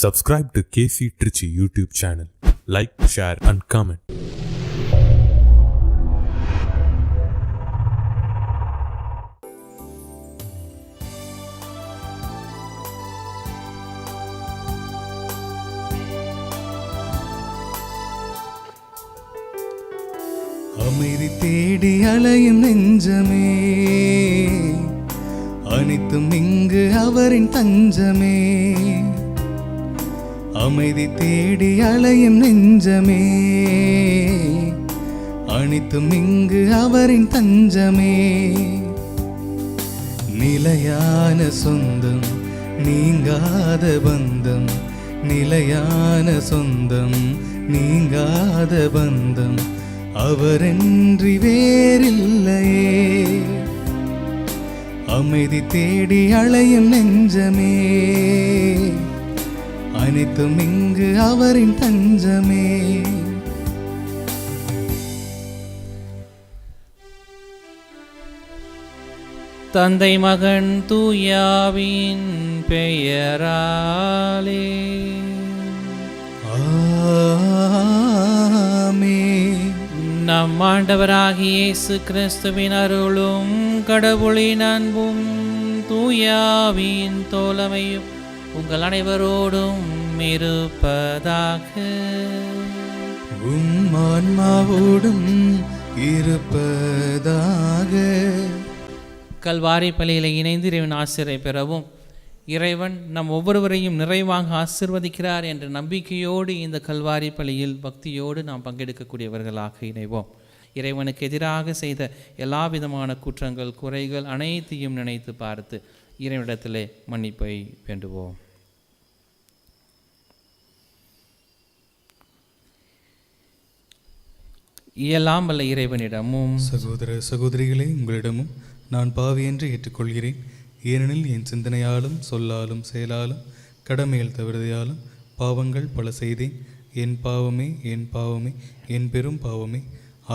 Subscribe to KC Trichy YouTube channel. Like, share and comment. அமைதி தேடி அலையும் நெஞ்சமே, அனைத்தும் இங்கு அவரின் தஞ்சமே. அமைதி தேடி அலையும் நெஞ்சமே, அனைத்தும் இங்கு அவரின் தஞ்சமே. நிலையான சொந்தம், நீங்காத பந்தம், நிலையான சொந்தம், நீங்காத பந்தம், அவரென்றி வேறில்லையே. அமைதி தேடி அலையும் நெஞ்சமே, அனைத்தும் இங்கு அவரின் தஞ்சமே. தந்தை மகன் தூயாவின் பெயராலே நம் ஆண்டவராகிய இயேசு கிறிஸ்துவின் அருளும் கடவுளின் அன்பும் தூயாவின் தோழமையும் உங்கள் அனைவரோடும் இருப்பதாக. ஆன்மாவோடும் இருப்பதாக. கல்வாரி பலியில் இணைந்து இறைவன் ஆசிரியை பெறவும், இறைவன் நம் ஒவ்வொருவரையும் நிறைவாக ஆசிர்வதிக்கிறார் என்ற நம்பிக்கையோடு இந்த கல்வாரி பலியில் பக்தியோடு நாம் பங்கெடுக்கக்கூடியவர்களாக இணைவோம். இறைவனுக்கு எதிராக செய்த எல்லா விதமான குற்றங்கள் குறைகள் அனைத்தையும் நினைத்து பார்த்து இறைவனிடத்திலே மன்னிப்பை வேண்டுவோம். இயலாம் வல்ல இறைவனிடமும் சகோதர சகோதரிகளே, உங்களிடமும் நான் பாவி என்று ஏற்றுக்கொள்கிறேன். ஏனெனில் என் சிந்தனையாலும் சொல்லாலும் செயலாலும் கடமையில் தவறுதையாலும் பாவங்கள் பல செய்தேன். என் பாவமே என் பாவமே என் பெரும் பாவமே.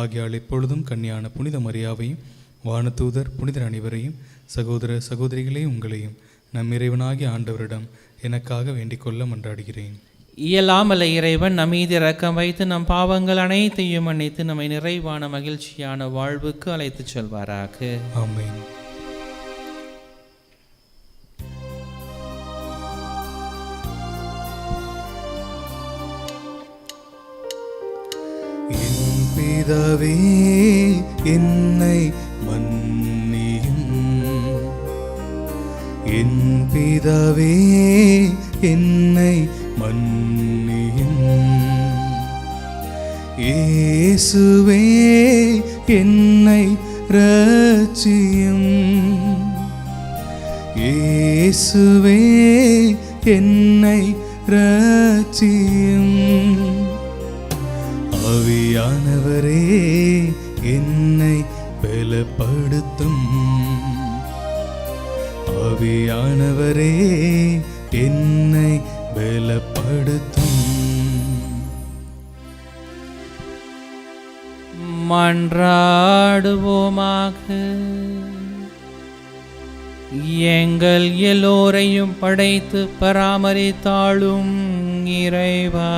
ஆகியால் எப்பொழுதும் கன்னியான புனித மரியாவையும் வானதூதர் புனிதர் அனைவரையும் சகோதர சகோதரிகளே உங்களையும் நம் இறைவனாகிய ஆண்டவரிடம் எனக்காக வேண்டிக் கொள்ள மன்றாடுகிறேன். இயலாமல்ல இறைவன் நம் மீது இரக்கம் வைத்து நம் பாவங்கள் அனைத்தையும் மன்னித்து நம்மை நிறைவான மகிழ்ச்சியான வாழ்வுக்கு அழைத்து செல்வாராக. ஆமென். என் பிதாவே என்னை மன்னியும், என் பிதாவே என்னை மன்னியும். இயேசுவே என்னை இரட்சியும், இயேசுவே என்னை இரட்சியும். ஆவியானவரே என்னை பலப்படுத்தும், ஆவியானவரே என்னை பலப்படுத்தும். மன்றாடுவோமாக. எங்கள் எல்லோரையும் படைத்து பராமரித்தாளும் இறைவா,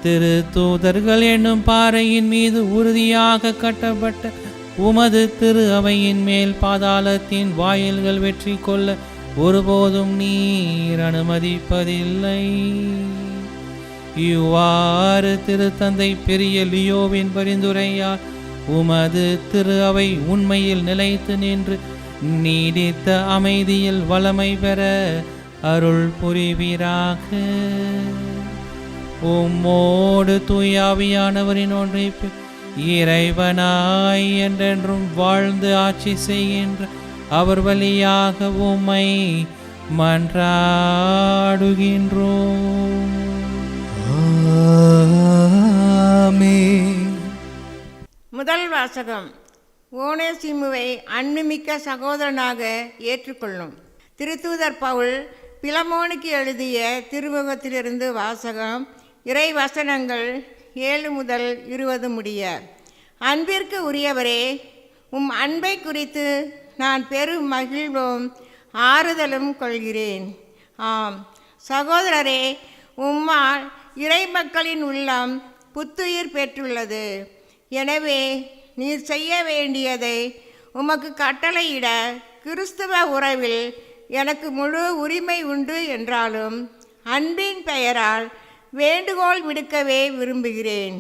திரு தூதர்கள் என்னும் பாறையின் மீது உறுதியாக கட்டப்பட்ட உமது திரு அவையின் மேல் பாதாளத்தின் வாயில்கள் வெற்றி கொள்ள ஒருபோதும் நீர் அனுமதிப்பதில்லை. இவ்வாறு திருத்தந்தை பெரிய லியோவின் பரிந்துரையால் உமது திரு அவை உண்மையில் நிலைத்து நின்று நீடித்த அமைதியில் வளமை பெற அருள் புரிவீராக. உம்மோடு தூயாவியானவரின் ஒன்றைப்பு இறைவனாய் என்றென்றும் வாழ்ந்து ஆட்சி செய்கின்ற அவர் வழியாக உம்மை மன்றாடுகின்றோம். முதல் வாசகம். ஓனேசிமுவை அன்புமிக்க சகோதரனாக ஏற்றுக்கொள்ளும். திருத்தூதர் பவுல் பிலமோனுக்கு எழுதிய திருமுகத்திலிருந்து வாசகம். இறை வசனங்கள் 7 முதல் 20 முடிய. அன்பிற்கு உரியவரே, அன்பை குறித்து நான் பெரும் மகிழ்வும் ஆறுதலும் கொள்கிறேன். ஆம், சகோதரரே, உம்மால் இறைமக்களின் உள்ளம் புத்துயிர் பெற்றுள்ளது. எனவே நீர் செய்ய வேண்டியதை உமக்கு கட்டளையிட கிறிஸ்துவ உறவில் எனக்கு முழு உரிமை உண்டு என்றாலும் அன்பின் பெயரால் வேண்டுகோள் விடுக்கவே விரும்புகிறேன்.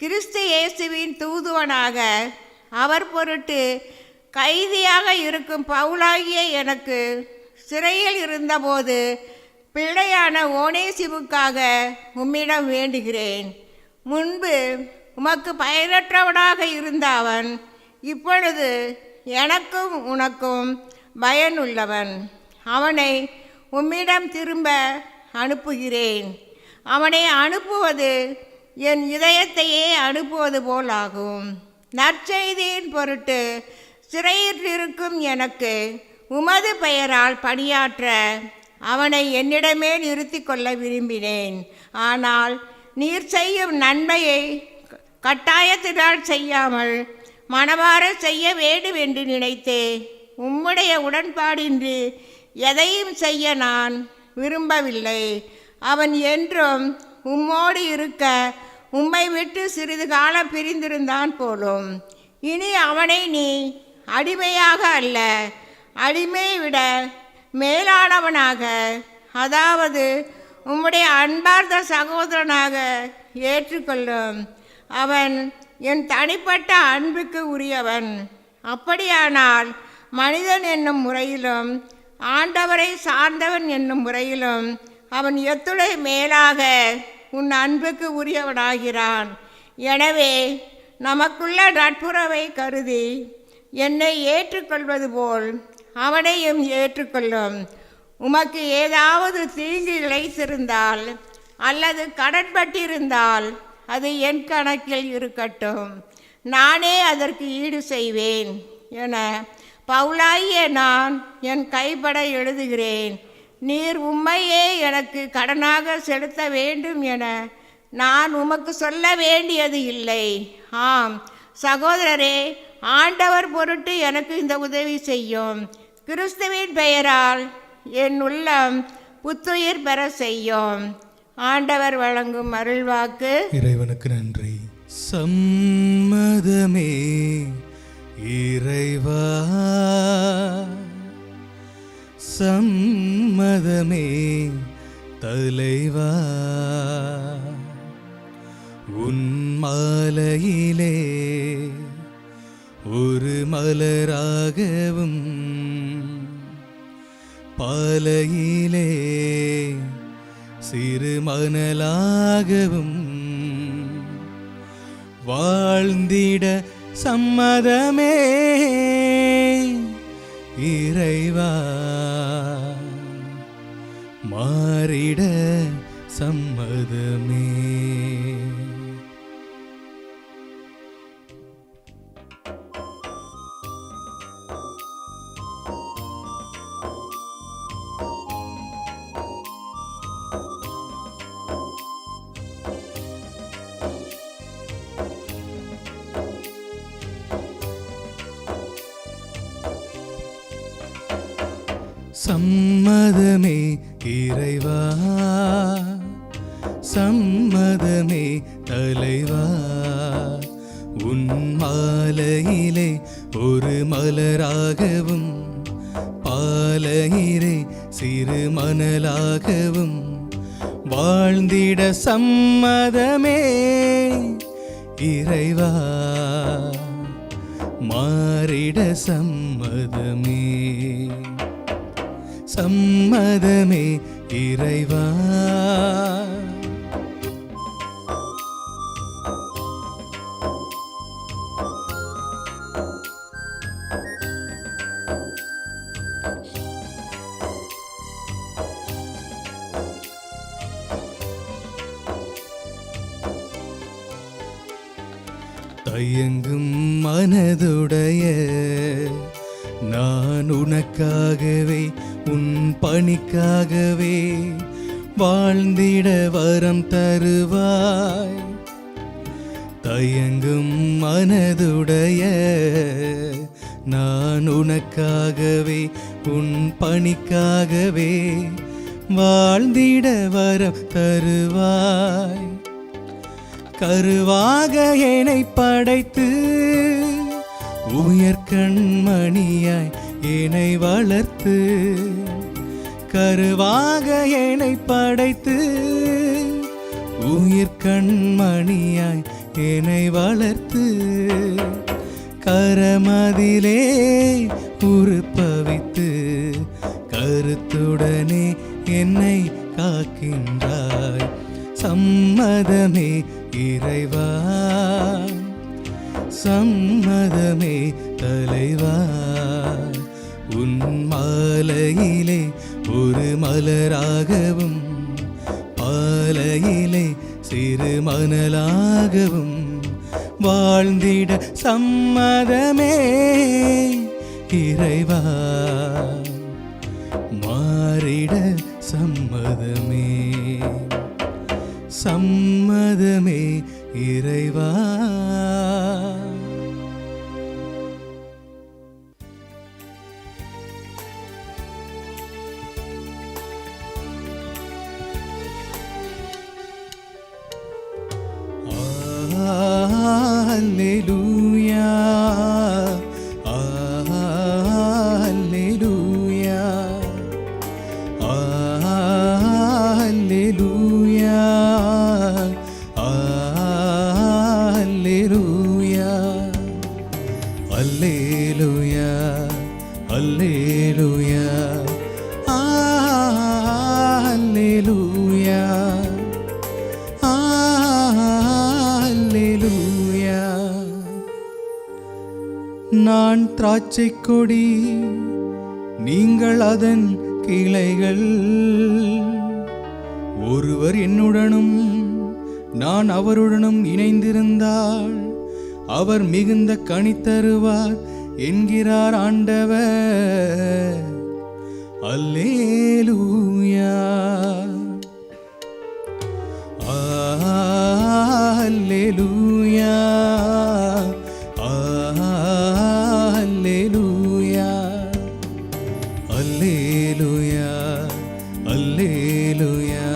கிறிஸ்து இயேசுவின் தூதுவனாக அவர் பொருட்டு கைதியாக இருக்கும் பவுலாகிய எனக்கு சிறையில் இருந்தபோது பிள்ளையான ஓனேசிமுக்காக உம்மிடம் வேண்டுகிறேன். முன்பு உமக்கு பயனற்றவனாக இருந்த அவன் இப்பொழுது எனக்கும் உனக்கும் பயனுள்ளவன். அவனை உம்மிடம் திரும்ப அனுப்புகிறேன். அவனை அனுப்புவது என் இதயத்தையே அனுப்புவது போலாகும். நற்செய்தியின் பொருட்டு சிறையில் இருக்கும் எனக்கு உமது பெயரால் பணியாற்ற அவனை என்னிடமே நிறுத்தி கொள்ள விரும்பினேன். ஆனால் நீர் செய்யும் நன்மையை கட்டாயத்தினால் செய்யாமல் மனமாற செய்ய வேண்டும் என்று நினைத்தே உம்முடைய உடன்பாடின்றி எதையும் செய்ய நான் விரும்பவில்லை. அவன் என்றும் உம்மோடு இருக்க உம்மை விட்டு சிறிது காலம் பிரிந்திருந்தான் போலும். இனி அவனை நீ அடிமையாக அல்ல, அடிமையை விட மேலானவனாக, அதாவது உம்முடைய அன்பார்ந்த சகோதரனாக ஏற்றுக்கொள்ளும். அவன் என் தனிப்பட்ட அன்புக்கு உரியவன். அப்படியானால் மனிதன் என்னும் முறையிலும் ஆண்டவரை சார்ந்தவன் என்னும் முறையிலும் அவன் எத்துணை மேலாக உன் அன்புக்கு உரியவனாகிறான். எனவே நமக்குள்ள நட்புறவை கருதி என்னை ஏற்றுக்கொள்வது போல் அவனையும் ஏற்றுக்கொள்ளும். உமக்கு ஏதாவது தீங்கு இழைத்திருந்தால் அல்லது கடன்பட்டிருந்தால் அது என் கணக்கில் இருக்கட்டும், நானே அதற்கு ஈடு செய்வேன் என பவுலாகிய நான் என் கைப்பட எழுதுகிறேன். நீர் உம்மையே எனக்கு கடனாக செலுத்த வேண்டும் என நான் உமக்கு சொல்ல வேண்டியது இல்லை. ஆம் சகோதரரே, ஆண்டவர் பொருட்டு எனக்கு இந்த உதவி செய்யும். கிறிஸ்துவின் பெயரால் என் உள்ளம் புத்துயிர் பெற செய்யும். ஆண்டவர் வழங்கும் அருள்வாக்கு. இறைவனுக்கு நன்றி. சம்மதமே இறைவா, சம்மதமே தலைவா, உன் மாலையிலே ஒரு மலராகவும் பாலையிலே சிறு மணலாகவும் வாழ்ந்திட சம்மதமே இறைவா, மாறிட சம்மதமே. சம்மதமே இறைவா, சம்மதமே தலைவா, உன் மாலையிலே ஒரு மலராகவும் பாலையிலே சிறு மணலாகவும் வாழ்ந்திட சம்மதமே இறைவா, மாறிட சம்மதமே. சம்மதமே இறைவா. தயங்கும் மனதுடைய நான் உனக்காகவே உன் பணிக்காகவே வாழ்ந்திட வரம் தருவாய். தயங்கும் மனதுடைய நான் உனக்காகவே உன் பணிக்காகவே வாழ்ந்திட வரம் தருவாய். கருவாக என்னை படைத்து உயர்கண்மணியாய் என்னை வளர்த்து, கருவாக என்னை படைத்து உயிர்கண்மணியாய் என்னை வளர்த்து, கரமதிலே உருப்பவித்து கருத்துடனே என்னை காக்கின்றாய். சம்மதமே இறைவா, சம்மதமே தலைவா. உன் மாலையிலே ஒரு மலராகவும் பாலையிலே சிறு மணலாகவும் வாழ்ந்திட சம்மதமே இறைவா, மாறிட சம்மதமே, சம்மதமே இறைவா. Alleluia, Alleluia, Alleluia, Alleluia, Alleluia, Alleluia, Alleluia. நான் திராட்சை கொடி, நீங்கள் அதன் கிளைகள். ஒருவர் என்னுடனும் நான் அவருடனும் இணைந்திருந்தால் அவர் மிகுந்த கனி தருவார் என்கிறார் ஆண்டவர். அல்லேலூயா, அல்லேலூயா, அல்லேலூயா, அல்லேலூயா, அல்லேலூயா,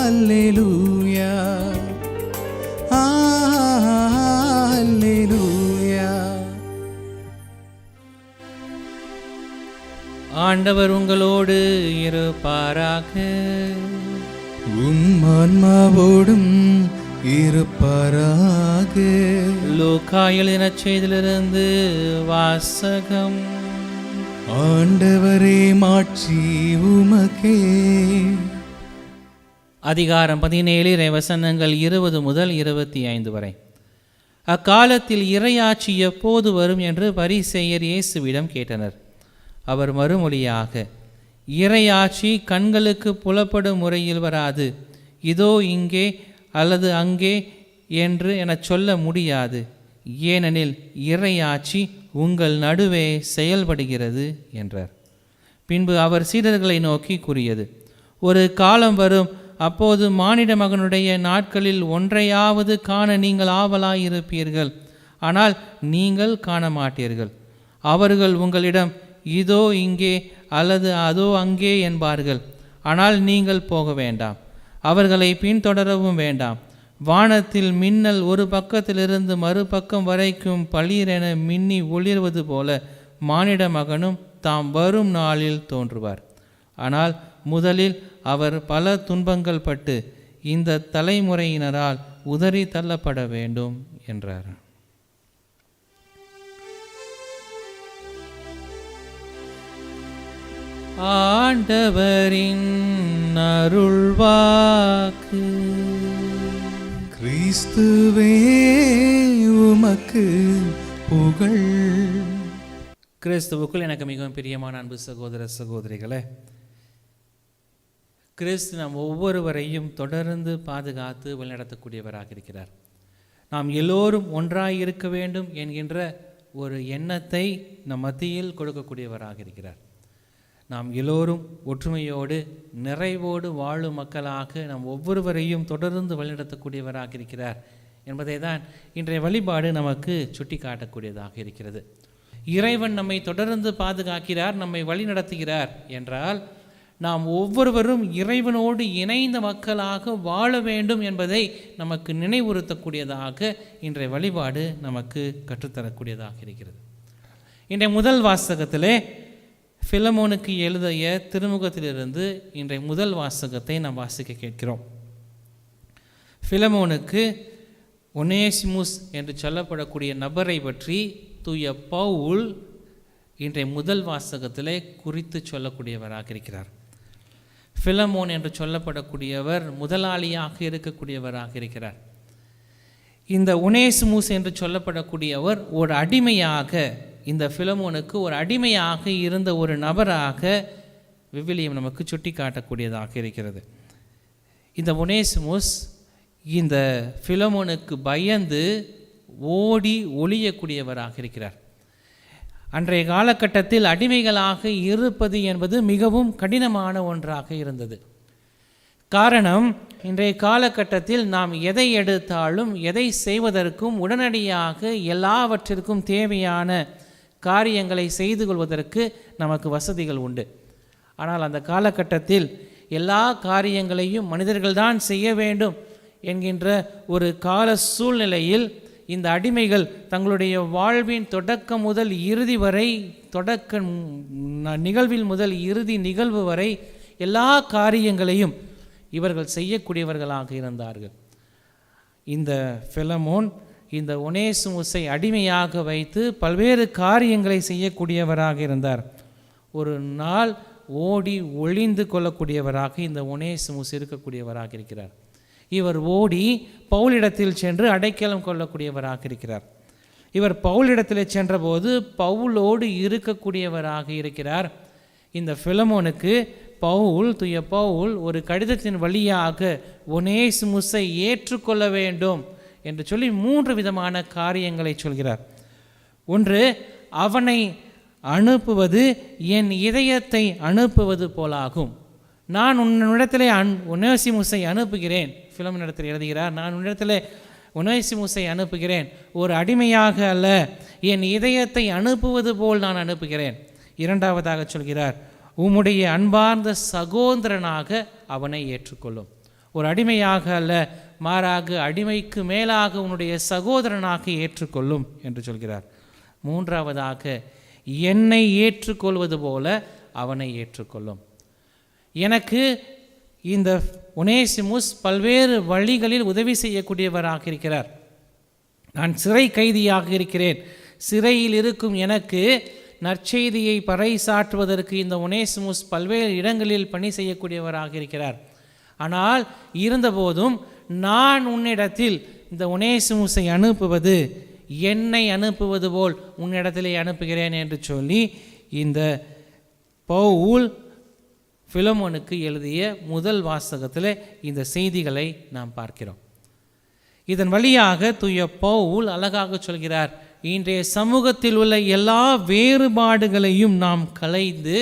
அல்லேலூயா, அல்லேலூயா. ஆண்டவர் உங்களோடு இருப்பாராக. உம் ஆன்மாவோடும் இருப்பாராக. லூக்கா எழுதின செய்தியிலிருந்து வாசகம். ஆண்டவரே, மாட்சி உமக்கே. அதிகாரம் 17 வசனங்கள் 20 முதல் 25 வரை. அக்காலத்தில் இறையாட்சி எப்போது வரும் என்று பரிசேயர் இயேசுவிடம் கேட்டனர். அவர் மறுமொழியாக, இறையாட்சி கண்களுக்கு புலப்படும் முறையில் வராது, இதோ இங்கே அல்லது அங்கே என்று எனச் சொல்ல முடியாது. ஏனெனில் இறையாட்சி உங்கள் நடுவே செயல்படுகிறது என்றார். பின்பு அவர் சீடர்களை நோக்கி கூறியது, ஒரு காலம் வரும், அப்போது மானிட மகனுடைய நாட்களில் ஒன்றையாவது காண நீங்கள் ஆவலாயிருப்பீர்கள், ஆனால் நீங்கள் காண மாட்டீர்கள். அவர்கள் உங்களிடம் இதோ இங்கே அல்லது அதோ அங்கே என்பார்கள், ஆனால் நீங்கள் போக வேண்டாம், அவர்களை பின்தொடரவும் வேண்டாம். வானத்தில் மின்னல் ஒரு பக்கத்திலிருந்து மறுபக்கம் வரைக்கும் பளீரென மின்னி ஒளிர்வது போல மானிட மகனும் தாம் வரும் நாளில் தோன்றுவார். ஆனால் முதலில் அவர் பல துன்பங்கள் பட்டு இந்த தலைமுறையினரால் உதறி தள்ளப்பட வேண்டும் என்றார். ஆண்டவரின் அருள்வாக்கு. கிறிஸ்துவே உமக்கு புகழ். கிறிஸ்துவுக்குள் எனக்கு மிகவும் பிரியமான அன்பு சகோதர சகோதரிகளே, கிறிஸ்து நாம் ஒவ்வொருவரையும் தொடர்ந்து பாதுகாத்து வழிநடத்தக்கூடியவராக இருக்கிறார். நாம் எல்லோரும் ஒன்றாய் இருக்க வேண்டும் என்கின்ற ஒரு எண்ணத்தை நம் மத்தியில் கொடுக்கக்கூடியவராக இருக்கிறார். நாம் எல்லோரும் ஒற்றுமையோடு நிறைவோடு வாழும் மக்களாக நாம் ஒவ்வொருவரையும் தொடர்ந்து வழிநடத்தக்கூடியவராக இருக்கிறார் என்பதை தான் இன்றைய வழிபாடு நமக்கு சுட்டி காட்டக்கூடியதாக இருக்கிறது. இறைவன் நம்மை தொடர்ந்து பாதுகாக்கிறார், நம்மை வழி நடத்துகிறார் என்றால் நாம் ஒவ்வொருவரும் இறைவனோடு இணைந்த மக்களாக வாழ வேண்டும் என்பதை நமக்கு நினைவுறுத்தக்கூடியதாக இன்றைய வழிபாடு நமக்கு கற்றுத்தரக்கூடியதாக இருக்கிறது. இன்றைய முதல் வாசகத்திலே பிலமோனுக்கு எழுதிய திருமுகத்திலிருந்து இன்றைய முதல் வாசகத்தை நாம் வாசிக்க கேட்கிறோம். பிலமோனுக்கு ஒனேசிமுஸ் என்று சொல்லப்படக்கூடிய நபரை பற்றி தூய பவுல் இன்றைய முதல் வாசகத்திலே குறித்து சொல்லக்கூடியவராக இருக்கிறார். பிலமோன் என்று சொல்லப்படக்கூடியவர் முதலாளியாக இருக்கக்கூடியவராக இருக்கிறார். இந்த ஒனேசிமுஸ் என்று சொல்லப்படக்கூடியவர் ஒரு அடிமையாக, இந்த பிலமோனுக்கு ஒரு அடிமையாக இருந்த ஒரு நபராக விவிலியம் நமக்கு சுட்டி காட்டக்கூடியதாக இருக்கிறது. இந்த ஒனேசிமுஸ் இந்த பிலமோனுக்கு பயந்து ஓடி ஒளியக்கூடியவராக இருக்கிறார். அன்றைய காலகட்டத்தில் அடிமைகளாக இருப்பது என்பது மிகவும் கடினமான ஒன்றாக இருந்தது. காரணம், இன்றைய காலகட்டத்தில் நாம் எதை எடுத்தாலும் எதை செய்வதற்கும் உடனடியாக எல்லாவற்றிற்கும் தேவையான காரியங்களை செய்து கொள்வதற்கு நமக்கு வசதிகள் உண்டு. ஆனால் அந்த காலகட்டத்தில் எல்லா காரியங்களையும் மனிதர்கள்தான் செய்ய வேண்டும் என்கின்ற ஒரு கால சூழ்நிலையில் இந்த அடிமைகள் தங்களுடைய வாழ்வின் தொடக்கம் முதல் இறுதி வரை, தொடக்க நிகழ்வில் முதல் இறுதி நிகழ்வு வரை எல்லா காரியங்களையும் இவர்கள் செய்யக்கூடியவர்களாக இருந்தார்கள். இந்த பிலமோன் இந்த ஒனேசிமுஸை அடிமையாக வைத்து பல்வேறு காரியங்களை செய்யக்கூடியவராக இருந்தார். ஒரு நாள் ஓடி ஒளிந்து கொள்ளக்கூடியவராக இந்த ஒனேசிமுஸ் இருக்கக்கூடியவராக இருக்கிறார். இவர் ஓடி பவுலிடத்தில் சென்று அடைக்கலம் கொள்ளக்கூடியவராக இருக்கிறார். இவர் பவுலிடத்தில் சென்றபோது பவுலோடு இருக்கக்கூடியவராக இருக்கிறார். இந்த பிலமோனுக்கு தூய பவுல் ஒரு கடிதத்தின் வழியாக ஒனேசிமுஸை ஏற்றுக்கொள்ள வேண்டும் என்று சொல்லி 3 விதமான காரியங்களை சொல்கிறார். ஒன்று, அவனை அனுப்புவது என் இதயத்தை அனுப்புவது போலாகும். நான் உன்னிடத்திலே ஒனேசிமுஸை அனுப்புகிறேன். பிலமோனிடத்தில் எழுதுகிறார், நான் உன்னிடத்திலே ஒனேசிமுஸை அனுப்புகிறேன், ஒரு அடிமையாக அல்ல, என் இதயத்தை அனுப்புவது போல் நான் அனுப்புகிறேன். இரண்டாவதாக சொல்கிறார், உம்முடைய அன்பார்ந்த சகோதரனாக அவனை ஏற்றுக்கொள்ளும். ஒரு அடிமையாக அல்ல, மாறாக அடிமைக்கு மேலாக உன்னுடைய சகோதரனாக ஏற்றுக்கொள்ளும் என்று சொல்கிறார். மூன்றாவதாக, என்னை ஏற்றுக்கொள்வது போல அவனை ஏற்றுக்கொள்ளும். எனக்கு இந்த ஒனேசிமுஸ் பல்வேறு வழிகளில் உதவி செய்யக்கூடியவராக இருக்கிறார். நான் சிறை கைதியாக இருக்கிறேன். சிறையில் இருக்கும் எனக்கு நற்செய்தியை பறைசாற்றுவதற்கு இந்த ஒனேசிமுஸ் பல்வேறு இடங்களில் பணி செய்யக்கூடியவராக இருக்கிறார். ஆனால் இருந்தபோதும் நான் உன்னிடத்தில் இந்த ஒனேசிமுஸை அனுப்புவது என்னை அனுப்புவது போல் உன்னிடத்திலே அனுப்புகிறேன் என்று சொல்லி இந்த பவுல் பிலமோனுக்கு எழுதிய முதல் வாசகத்தில் இந்த செய்திகளை நாம் பார்க்கிறோம். இதன் வழியாக தூய பவுல் அழகாக சொல்கிறார், இன்றைய சமூகத்தில் உள்ள எல்லா வேறுபாடுகளையும் நாம் களைந்து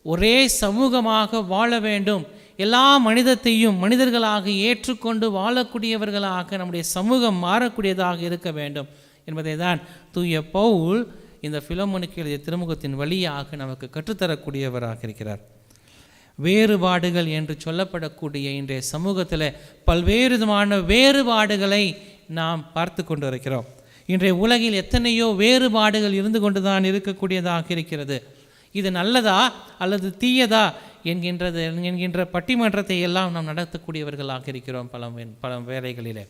ஒரே சமூகமாக வாழ வேண்டும், எல்லா மனிதத்தையும் மனிதர்களாக ஏற்றுக்கொண்டு வாழக்கூடியவர்களாக நம்முடைய சமூகம் மாறக்கூடியதாக இருக்க வேண்டும் என்பதை தான் தூய பவுல் இந்த பிலமோனுக்கு எழுதிய திருமுகத்தின் வழியாக நமக்கு கற்றுத்தரக்கூடியவராக இருக்கிறார். வேறுபாடுகள் என்று சொல்லப்படக்கூடிய இன்றைய சமூகத்தில் பல்வேறு விதமான வேறுபாடுகளை நாம் பார்த்து கொண்டு இருக்கிறோம். இன்றைய உலகில் எத்தனையோ வேறுபாடுகள் இருந்து கொண்டு தான் இருக்கக்கூடியதாக இருக்கிறது. இது நல்லதா அல்லது தீயதா என்கின்ற பட்டிமன்றத்தை எல்லாம் நாம் நடத்தக்கூடியவர்களாக இருக்கிறோம் பல வேளைகளிலே.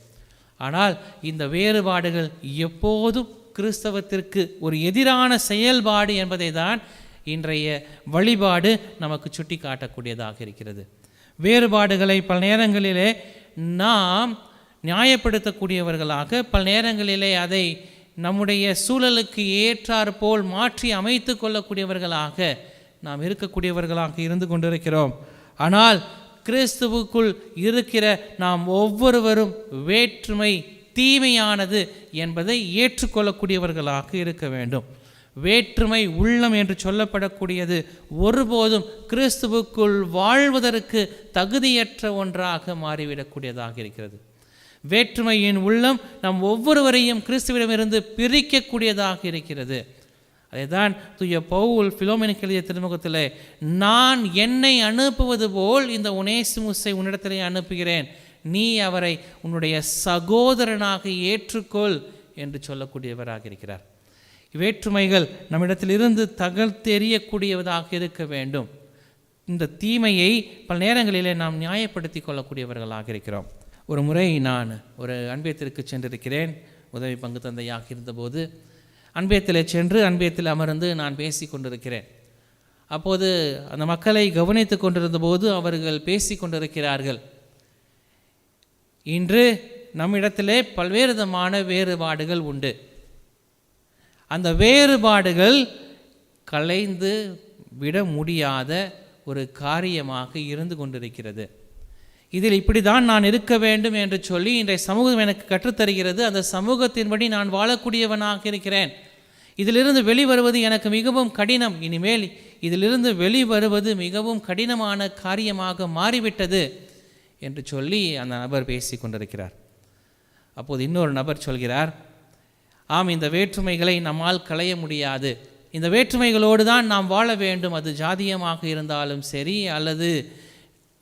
ஆனால் இந்த வேறுபாடுகள் எப்போதும் கிறிஸ்தவத்திற்கு ஒரு எதிரான செயல்பாடு என்பதை தான் இன்றைய வழிபாடு நமக்கு சுட்டி காட்டக்கூடியதாக இருக்கிறது. வேறுபாடுகளை பல நேரங்களிலே நாம் நியாயப்படுத்தக்கூடியவர்களாக, பல நேரங்களிலே அதை நம்முடைய சூழலுக்கு ஏற்றாற்போல் மாற்றி அமைத்து கொள்ளக்கூடியவர்களாக நாம் இருக்கக்கூடியவர்களாக இருந்து கொண்டிருக்கிறோம். ஆனால் கிறிஸ்துவுக்குள் இருக்கிற நாம் ஒவ்வொருவரும் வேற்றுமை தீமையானது என்பதை ஏற்றுக்கொள்ளக்கூடியவர்களாக இருக்க வேண்டும். வேற்றுமை உள்ளம் என்று சொல்லப்படக்கூடியது ஒருபோதும் கிறிஸ்துவுக்குள் வாழ்வதற்கு தகுதியற்ற ஒன்றாக மாறிவிடக்கூடியதாக இருக்கிறது. வேற்றுமையின் உள்ளம் நம் ஒவ்வொருவரையும் கிறிஸ்துவிடமிருந்து பிரிக்கக்கூடியதாக இருக்கிறது. அதேதான் தூய பவுல் பிலோமேனுக்கு எழுதிய திருமுகத்தில், நான் என்னை அனுப்புவது போல் இந்த ஒனேசிமுஸை உன்னிடத்திலே அனுப்புகிறேன், நீ அவரை உன்னுடைய சகோதரனாக ஏற்றுக்கொள் என்று சொல்லக்கூடியவராக இருக்கிறார். வேற்றுமைகள் நம்மிடத்திலிருந்து தகர்த்தெறியக்கூடியவதாக இருக்க வேண்டும். இந்த தீமையை பல நேரங்களிலே நாம் நியாயப்படுத்தி கொள்ளக்கூடியவர்களாக இருக்கிறோம். ஒரு முறை நான் ஒரு அன்பியத்திற்கு சென்றிருக்கிறேன். உதவி பங்கு தந்தையாக இருந்தபோது அன்பியத்திலே சென்று அன்பியத்தில் அமர்ந்து நான் பேசி கொண்டிருக்கிறேன். அப்போது அந்த மக்களை கவனித்து கொண்டிருந்த போது அவர்கள் பேசி கொண்டிருக்கிறார்கள், இன்று நம்மிடத்திலே பல்வேறு விதமான வேறுபாடுகள் உண்டு, அந்த வேறுபாடுகள் களைந்து விட முடியாத ஒரு காரியமாக இருந்து கொண்டிருக்கிறது. இதில் இப்படி தான் நான் இருக்க வேண்டும் என்று சொல்லி இன்றைய சமூகம் எனக்கு கற்றுத்தருகிறது. அந்த சமூகத்தின்படி நான் வாழக்கூடியவனாக இருக்கிறேன். இதிலிருந்து வெளிவருவது எனக்கு மிகவும் கடினம். இனிமேல் இதிலிருந்து வெளிவருவது மிகவும் கடினமான காரியமாக மாறிவிட்டது என்று சொல்லி அந்த நபர் பேசி கொண்டிருக்கிறார். அப்போது இன்னொரு நபர் சொல்கிறார், ஆம், இந்த வேற்றுமைகளை நம்மால் களைய முடியாது, இந்த வேற்றுமைகளோடு தான் நாம் வாழ வேண்டும். அது ஜாதியமாக இருந்தாலும் சரி,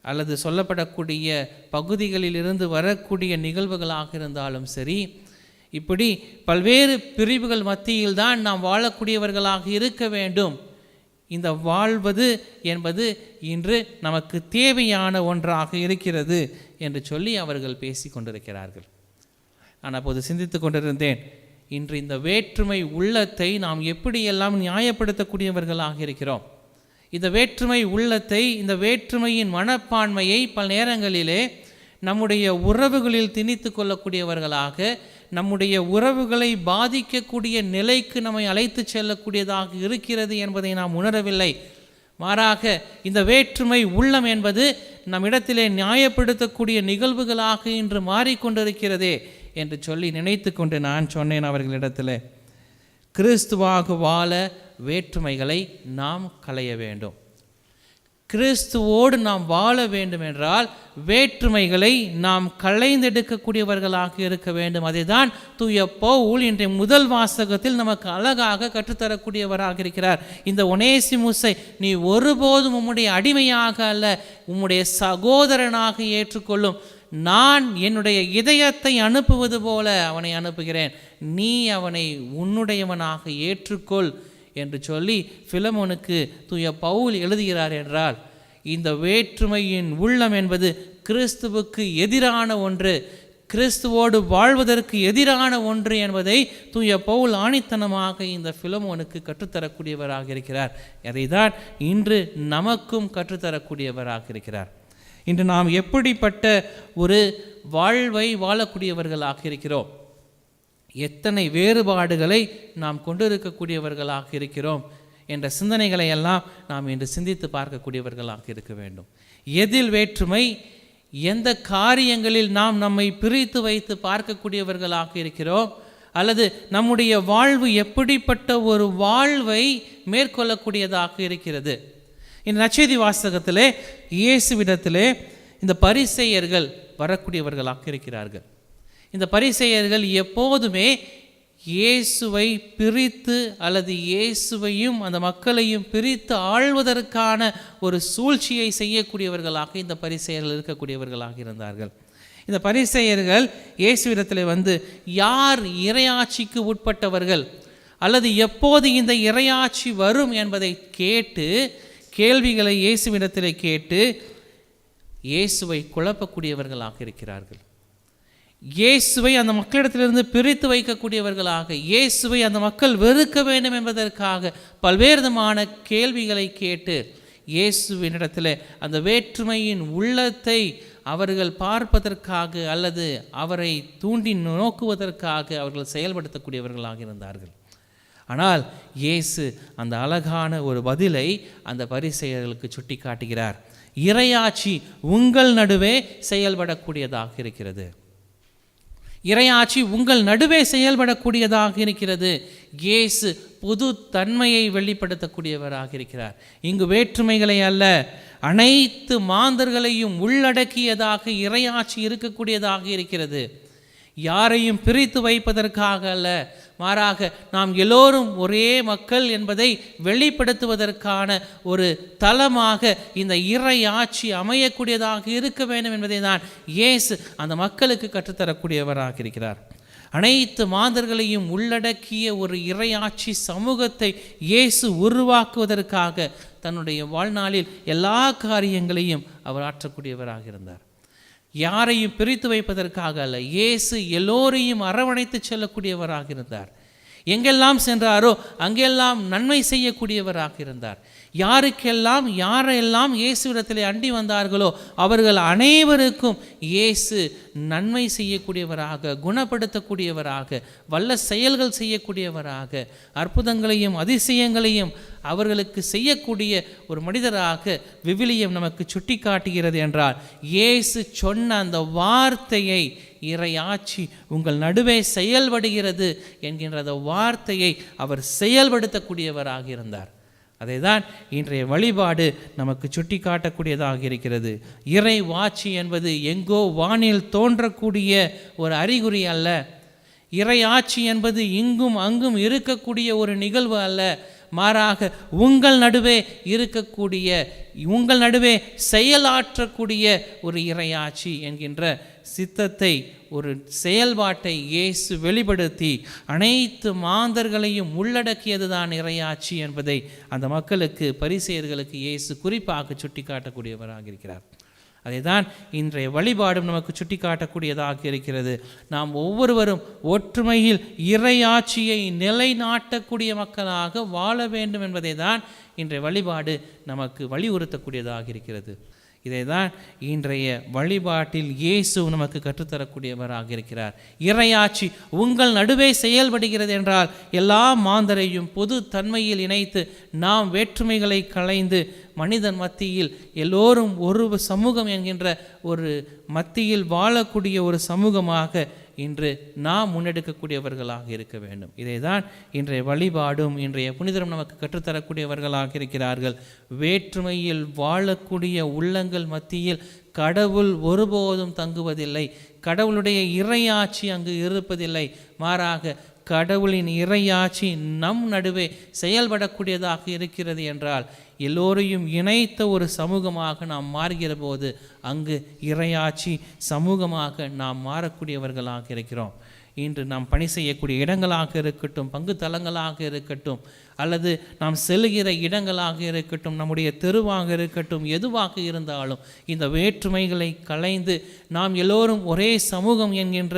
அல்லது சொல்லப்படக்கூடிய பகுதிகளிலிருந்து வரக்கூடிய நிகழ்வுகளாக இருந்தாலும் சரி, இப்படி பல்வேறு பிரிவுகள் மத்தியில் தான் நாம் வாழக்கூடியவர்களாக இருக்க வேண்டும். இந்த வாழ்வது என்பது இன்று நமக்கு தேவையான ஒன்றாக இருக்கிறது என்று சொல்லி அவர்கள் பேசி கொண்டிருக்கிறார்கள். நான் அப்போது சிந்தித்து கொண்டிருந்தேன், இன்று இந்த வேற்றுமை உள்ளத்தை நாம் எப்படியெல்லாம் நியாயப்படுத்தக்கூடியவர்களாக இருக்கிறோம். இந்த வேற்றுமை உள்ளத்தை, இந்த வேற்றுமையின் மனப்பான்மையை பல நேரங்களிலே நம்முடைய உறவுகளில் திணித்து கொள்ளக்கூடியவர்களாக, நம்முடைய உறவுகளை பாதிக்கக்கூடிய நிலைக்கு நம்மை அழைத்து செல்லக்கூடியதாக இருக்கிறது என்பதை நாம் உணரவில்லை. மாறாக இந்த வேற்றுமை உள்ளம் என்பது நம்மிடத்திலே நியாயப்படுத்தக்கூடிய நிகழ்வுகளாக இன்று மாறிக்கொண்டிருக்கிறதே என்று சொல்லி நினைத்து கொண்டு நான் சொன்னேன் அவர்களிடத்தில், கிறிஸ்துவாக வாழ வேற்றுமைகளை நாம் களைய வேண்டும். கிறிஸ்துவோடு நாம் வாழ வேண்டும் என்றால் வேற்றுமைகளை நாம் களைந்தெடுக்கக்கூடியவர்களாக இருக்க வேண்டும். அதை தான் தூய பவுல் இன்றைய முதல் வாசகத்தில் நமக்கு அழகாக கற்றுத்தரக்கூடியவராக இருக்கிறார். இந்த ஒனேசிமுஸை நீ ஒருபோதும் உம்முடைய அடிமையாக அல்ல, உம்முடைய சகோதரனாக ஏற்றுக்கொள்ளும். நான் என்னுடைய இதயத்தை அனுப்புவது போல அவனை அனுப்புகிறேன், நீ அவனை உன்னுடையவனாக ஏற்றுக்கொள் என்று சொல்லி பிலமோனுக்கு தூய பவுல் எழுதுகிறார் என்றால், இந்த வேற்றுமையின் உள்ளம் என்பது கிறிஸ்துவுக்கு எதிரான ஒன்று, கிறிஸ்துவோடு வாழ்வதற்கு எதிரான ஒன்று என்பதை தூய பவுல் ஆணித்தனமாக இந்த பிலமோனுக்கு கற்றுத்தரக்கூடியவராக இருக்கிறார். அதைதான் இன்று நமக்கும் கற்றுத்தரக்கூடியவராக இருக்கிறார். இன்று நாம் எப்படிப்பட்ட ஒரு வாழ்வை வாழக்கூடியவர்களாக இருக்கிறோம், எத்தனை வேறுபாடுகளை நாம் கொண்டிருக்கக்கூடியவர்களாக இருக்கிறோம் என்ற சிந்தனைகளை எல்லாம் நாம் இன்று சிந்தித்து பார்க்கக்கூடியவர்களாக இருக்க வேண்டும். எதில் வேற்றுமை, எந்த காரியங்களில் நாம் நம்மை பிரித்து வைத்து பார்க்கக்கூடியவர்களாக இருக்கிறோம், அல்லது நம்முடைய வாழ்வு எப்படிப்பட்ட ஒரு வாழ்வை மேற்கொள்ளக்கூடியதாக இருக்கிறது. இந்த நற்செய்தி வாசகத்திலே இயேசுவிடத்திலே இந்த பரிசேயர்கள் வரக்கூடியவர்களாக இருக்கிறார்கள். இந்த பரிசேயர்கள் எப்போதுமே இயேசுவை பிரித்து அல்லது இயேசுவையும் அந்த மக்களையும் பிரித்து ஆள்வதற்கான ஒரு சூழ்ச்சியை செய்யக்கூடியவர்களாக இந்த பரிசேயர்கள் இருக்கக்கூடியவர்களாக இருந்தார்கள். இந்த பரிசேயர்கள் இயேசுவிடத்தில் வந்து யார் இறையாட்சிக்கு உட்பட்டவர்கள் அல்லது எப்போது இந்த இறையாட்சி வரும் என்பதை கேட்டு, கேள்விகளை இயேசுவிடத்தில் கேட்டு இயேசுவை குழப்பக்கூடியவர்களாக இருக்கிறார்கள். இயேசுவை அந்த மக்களிடத்திலிருந்து பிரித்து வைக்கக்கூடியவர்களாக, இயேசுவை அந்த மக்கள் வெறுக்க வேண்டும் என்பதற்காக பல்வேறு விதமான கேள்விகளை கேட்டு இயேசுவினிடத்தில் அந்த வேற்றுமையின் உள்ளத்தை அவர்கள் பார்ப்பதற்காக அல்லது அவரை தூண்டி நோக்குவதற்காக அவர்கள் செயல்படுத்தக்கூடியவர்களாக இருந்தார்கள். ஆனால் இயேசு அந்த அழகான ஒரு பதிலை அந்த பரிசேயர்களுக்கு சுட்டி காட்டுகிறார். இறையாட்சி உங்கள் நடுவே செயல்படக்கூடியதாக இருக்கிறது, இறையாட்சி உங்கள் நடுவே செயல்படக்கூடியதாக இருக்கிறது. இயேசு பொது தன்மையை வெளிப்படுத்தக்கூடியவராக இருக்கிறார். இங்கு வேற்றுமைகளை அல்ல, அனைத்து மாந்தர்களையும் உள்ளடக்கியதாக இறையாட்சி இருக்கக்கூடியதாக இருக்கிறது. யாரையும் பிரித்து வைப்பதற்காக அல்ல, மாறாக நாம் எல்லோரும் ஒரே மக்கள் என்பதை வெளிப்படுத்துவதற்கான ஒரு தளமாக இந்த இறை ஆட்சி அமையக்கூடியதாக இருக்க வேண்டும் என்பதை தான் இயேசு அந்த மக்களுக்கு கற்றுத்தரக்கூடியவராக இருக்கிறார். அனைத்து மாந்தர்களையும் உள்ளடக்கிய ஒரு இறையாட்சி சமூகத்தை இயேசு உருவாக்குவதற்காக தன்னுடைய வாழ்நாளில் எல்லா காரியங்களையும் அவர் ஆற்றக்கூடியவராக இருந்தார். யாரையும் பிரித்து வைப்பதற்காக அல்ல, இயேசு எல்லோரையும் அரவணைத்து செல்லக்கூடியவராக இருந்தார். எங்கெல்லாம் சென்றாரோ அங்கெல்லாம் நன்மை செய்யக்கூடியவராக இருந்தார். யாரெல்லாம் இயேசுவிடத்திலே அண்டி வந்தார்களோ அவர்கள் அனைவருக்கும் இயேசு நன்மை செய்யக்கூடியவராக, குணப்படுத்தக்கூடியவராக, வல்ல செயல்கள் செய்யக்கூடியவராக, அற்புதங்களையும் அதிசயங்களையும் அவர்களுக்கு செய்யக்கூடிய ஒரு மனிதராக விவிலியம் நமக்கு சுட்டி காட்டுகிறது என்றால், இயேசு சொன்ன அந்த வார்த்தையை, இறையாட்சி உங்கள் நடுவே செயல்படுகிறது என்கின்ற அந்த வார்த்தையை அவர் செயல்படுத்தக்கூடியவராக இருந்தார். அதை தான் இன்றைய வழிபாடு நமக்கு சுட்டி காட்டக்கூடியதாக இருக்கிறது. இறை வாட்சி என்பது எங்கோ வானில் தோன்றக்கூடிய ஒரு அறிகுறி அல்ல. இறை ஆட்சி என்பது இங்கும் அங்கும் இருக்கக்கூடிய ஒரு நிகழ்வு அல்ல. மாறாக உங்கள் நடுவே இருக்கக்கூடிய, உங்கள் நடுவே செயலாற்றக்கூடிய ஒரு இறையாட்சி என்கின்ற சித்தத்தை, ஒரு செயல்பாட்டை இயேசு வெளிப்படுத்தி அனைத்து மாந்தர்களையும் உள்ளடக்கியது தான் இறையாட்சி என்பதை அந்த மக்களுக்கு, பரிசேயர்களுக்கு இயேசு குறிப்பாக சுட்டி காட்டக்கூடியவராக இருக்கிறார். அதை தான் இன்றைய வழிபாடும் நமக்கு சுட்டி காட்டக்கூடியதாக இருக்கிறது. நாம் ஒவ்வொருவரும் ஒற்றுமையில் இறையாட்சியை நிலைநாட்டக்கூடிய மக்களாக வாழ வேண்டும் என்பதை தான் இன்றைய வழிபாடு நமக்கு வலியுறுத்தக்கூடியதாக இருக்கிறது. இதை தான் இன்றைய வழிபாட்டில் இயேசு நமக்கு கற்றுத்தரக்கூடியவராக இருக்கிறார். இறையாட்சி உங்கள் நடுவே செயல்படுகிறது என்றால் எல்லா மாந்தரையும் பொது தன்மையில் இணைத்து நாம் வேற்றுமைகளை களைந்து மனிதன் மத்தியில் எல்லோரும் ஒரு சமூகம் என்கின்ற ஒரு மத்தியில் வாழக்கூடிய ஒரு சமூகமாக இன்று நாம் முன்னெடுக்கக்கூடியவர்களாக இருக்க வேண்டும். இதை தான் இன்றைய வழிபாடும் இன்றைய புனிதரும் நமக்கு கற்றுத்தரக்கூடியவர்களாக இருக்கிறார்கள். வேற்றுமையில் வாழக்கூடிய உள்ளங்கள் மத்தியில் கடவுள் ஒருபோதும் தங்குவதில்லை. கடவுளுடைய இறையாட்சி அங்கு இருப்பதில்லை. மாறாக கடவுளின் இறையாட்சி நம் நடுவே செயல்படக்கூடியதாக இருக்கிறது என்றால், எல்லோரையும் இணைத்த ஒரு சமூகமாக நாம் மாறுகிற போது அங்கு இறையாட்சி சமூகமாக நாம் மாறக்கூடியவர்களாக இருக்கிறோம். இன்று நாம் பணி செய்யக்கூடிய இடங்களாக இருக்கட்டும், பங்கு தலங்களாக இருக்கட்டும், அல்லது நாம் செல்கிற இடங்களாக இருக்கட்டும், நம்முடைய தெருவாக இருக்கட்டும், எதுவாக இருந்தாலும் இந்த வேற்றுமைகளை களைந்து நாம் எல்லோரும் ஒரே சமூகம் என்கின்ற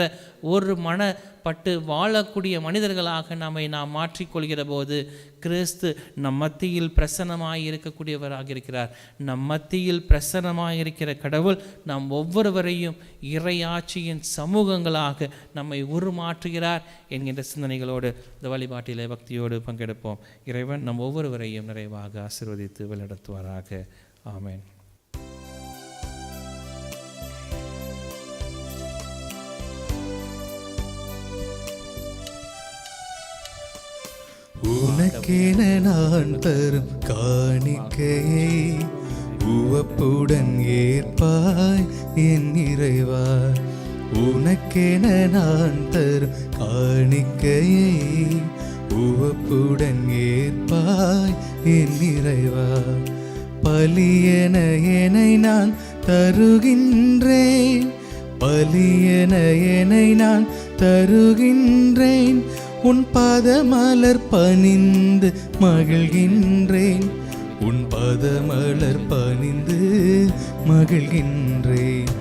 ஒரு மனப்பட்டு வாழக்கூடிய மனிதர்களாக நாம் மாற்றிக்கொள்கிற போது கிறிஸ்து நம் மத்தியில் பிரசன்னமாய் இருக்கக்கூடியவராக இருக்கிறார். நம் மத்தியில் பிரசன்னமாய் இருக்கிற கடவுள் நாம் ஒவ்வொருவரையும் இறையாட்சியின் சமூகங்களாக நம்மை உருமாற்றுகிறார் என்கின்ற சிந்தனைகளோடு இந்த வழிபாட்டிலே பக்தியோடு பங்கெடுப்போம். இறைவன் நம் ஒவ்வொருவரையும் நிறைவாக ஆசீர்வதித்து வழிநடத்துவாராக. ஆமென். உனக்கென நான் தரும் காணிக்கையை உவப்புடன் ஏற்பாய் என் இறைவா. உனக்கென நான் தரும் காணிக்கையை உவப்புடன் ஏற்பாய் என் இறைவா. பலியென என்னை நான் தருகின்றேன், பலியென என்னை நான் தருகின்றேன். உன் பாதமலர் பணிந்து மகிழ்கின்றேன், உன் பாதமலர் பணிந்து மகிழ்கின்றேன்.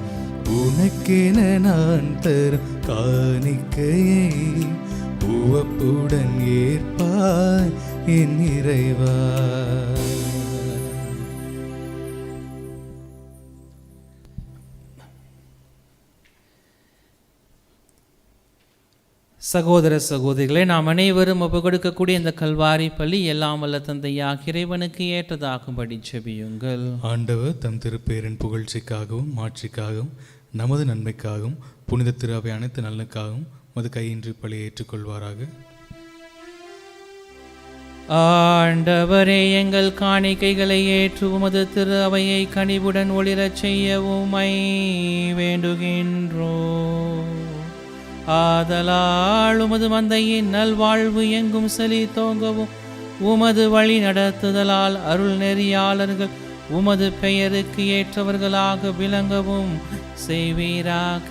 உனக்கென நான் தரும் காணிக்கையை உவப்புடன் ஏற்பாய் என் இறைவா. சகோதர சகோதரிகளே, நாம் அனைவரும் ஒப்பு கொடுக்கக்கூடிய இந்த கல்வாரி பலி எல்லாம் வல்ல தந்தையாக இறைவனுக்கு ஏற்றதாகும்படி செபியுங்கள். ஆண்டவர் தம் திருப்பேரின் புகழ்ச்சிக்காகவும் மாட்சிக்காகவும் நமது நன்மைக்காகவும் புனித திரு அவை அனைத்து நலனுக்காகவும் மது கையின்றி பலியை ஏற்றுக்கொள்வாராக. ஆண்டவரே, எங்கள் காணிக்கைகளை ஏற்று உமது திரு அவையை கனிவுடன் ஒளிரச் செய்ய உம்மை வேண்டுகின்றோம். ஆதலால் உமது மந்தையின் நல்வாழ்வு எங்கும் செழித்தோங்கவும் உமது வழி நடத்துதலால் அருள் நெறியாளர்கள் உமது பெயருக்கு ஏற்றவர்களாக விளங்கவும் செய்வீராக.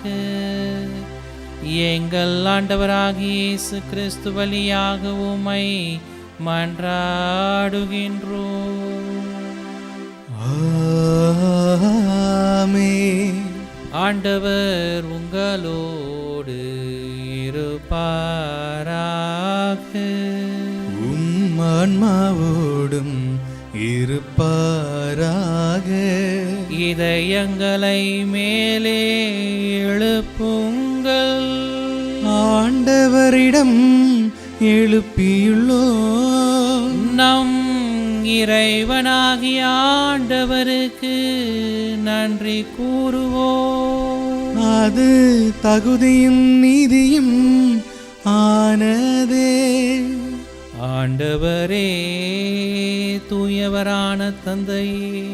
எங்கள் ஆண்டவராகிய இயேசு கிறிஸ்து வழியாக உம்மை மன்றாடுகின்றோம். ஆமென். ஆண்டவர் உங்களோடு இருப்பாராக. உம் ஆன்மாவோடும் இருப்பாராக. இதயங்களை மேலே எழுப்புங்கள். ஆண்டவரிடம் எழுப்பியுள்ளோம். நம் இறைவனாகிய ஆண்டவருக்கு நன்றி கூறுவோம். அது தகுதியும் நீதியும் ஆனதே. ஆண்டவரே, தூயவரான தந்தையே,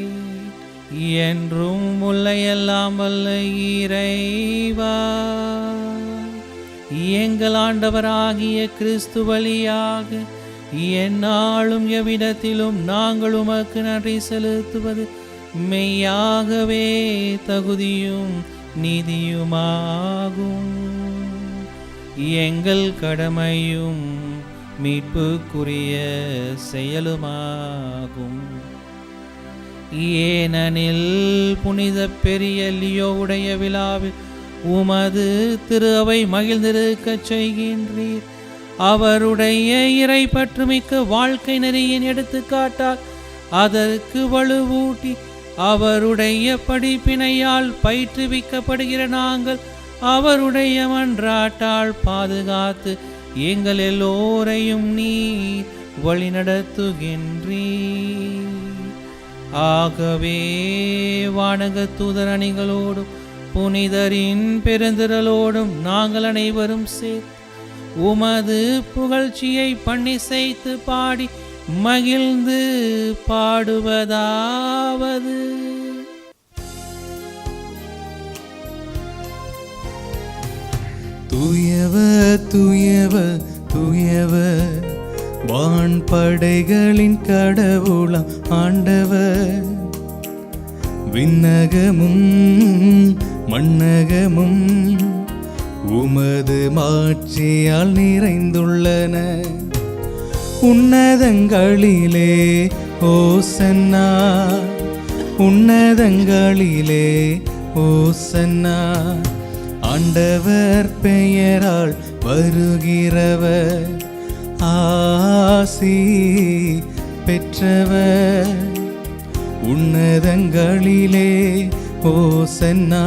என்றும் முல்லையெல்லாம் வல்ல இறைவா, எங்கள் ஆண்டவராகிய கிறிஸ்து வழியாக எந்நாளும் எவ்விடத்திலும் நாங்கள் உமக்கு நன்றி செலுத்துவது மெய்யாகவே தகுதியும் நீதியுமாகும். எங்கள் கடமையும் மீட்புக்குரிய செயலுமாகும். ஏனெனில் புனித பெரிய லியோவுடைய விழாவில் உமது திரு அவை மகிழ்ந்திருக்கச் செய்கின்றீர். அவருடைய இறை பற்றுமிக்க வாழ்க்கை நெறியின் எடுத்துக்காட்டால் அதற்கு வலுவூட்டி அவருடைய படிப்பினையால் பயிற்றுவிக்கப்படுகிற நாங்கள் அவருடைய மன்றாட்டால் பாதுகாத்து எங்கள் எல்லோரையும் நீர் வழிநடத்துகின்றீர். ஆகவே வானக தூதர் அணிகளோடும் புனிதரின் பெருந்திரளோடும் நாங்கள் அனைவரும் சேர்த்து உமது புகழ்ச்சியை பண்ணிசைத்து பாடி மகிழ்ந்து பாடுவதாவது: தூயவர் தூயவர் தூயவர், வான்படைகளின் கடவுளாம் ஆண்டவர். விண்ணகமும் மண்ணகமும் உமது மாட்சியால் நிறைந்துள்ளன. உன்னதங்களிலே ஓசன்னா, உன்னதங்களிலே ஓசன்னா. ஆண்டவர் பெயரால் வருகிறவர் ஆசி பெற்றவர். உன்னதங்களிலே ஓசன்னா,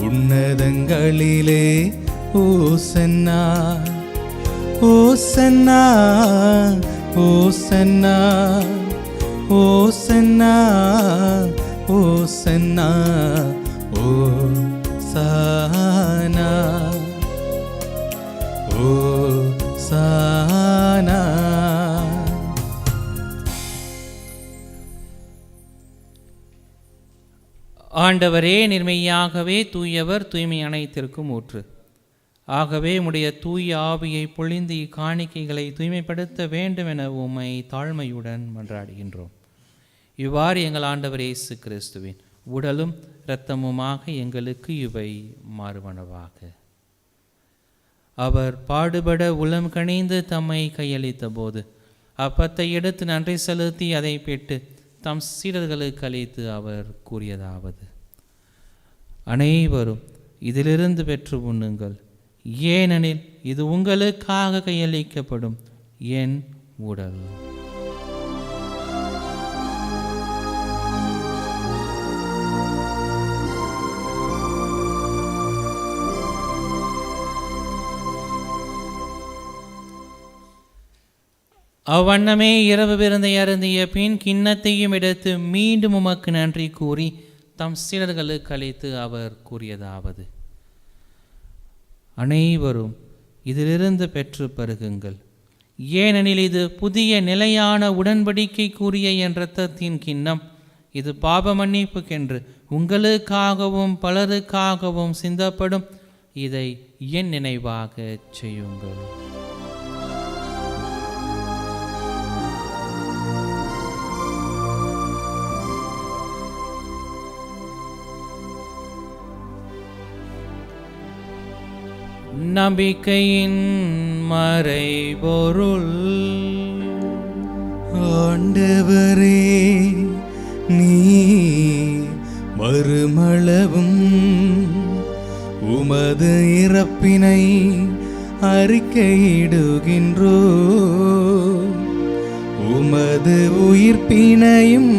உன்னதங்களிலே ஓசன்னா. ஓசன்னா ஓசன்னா ஓசன்னா ஓசன்னா ஓசானா ஓசானா. ஆண்டவரே, நிர்மையாகவே தூயவர், தூய்மை அனைத்திற்கும் ஊற்று. ஆகவே உம்முடைய தூய ஆவியை பொழிந்து இக்காணிக்கைகளை தூய்மைப்படுத்த வேண்டும் என உம்மை தாழ்மையுடன் மன்றாடுகின்றோம். இவ்வாறு எங்கள் ஆண்டவர் இயேசு கிறிஸ்துவின் உடலும் இரத்தமுமாக எங்களுக்கு இவை மாறுவனவாக. அவர் பாடுபட உளம் கனிந்து தம்மை கையளித்த போது அப்பத்தை எடுத்து நன்றி செலுத்தி அதை பெற்று தம் சீடர்களுக்கு அளித்து அவர் கூறியதாவது: அனைவரும் இதிலிருந்து பெற்று உண்ணுங்கள், ஏனெனில் இது உங்களுக்காக கையளிக்கப்படும் என் உடல். அவ்வண்ணமே இரவு விருந்தை அருந்திய பின் கிண்ணத்தையும் எடுத்து மீண்டும் உமக்கு நன்றி கூறி தம் சீடர்களுக்கு அளித்து அவர் கூறியதாவது: அனைவரும் இதிலிருந்து பெற்று பருகுங்கள், ஏனெனில் இது புதிய நிலையான உடன்படிக்கைக்குரிய என் இரத்தத்தின் கிண்ணம். இது பாவ மன்னிப்புக்கென்று உங்களுக்காகவும் பலருக்காகவும் சிந்தப்படும் இதை என் நினைவாக செய்யுங்கள். நம்பிக்கையின் மறைபொருள். ஆண்டவரே, நீ மறுமளவும் உமது இறப்பினை அறிக்கையிடுகின்றோ, உமது உயிர்ப்பினையும்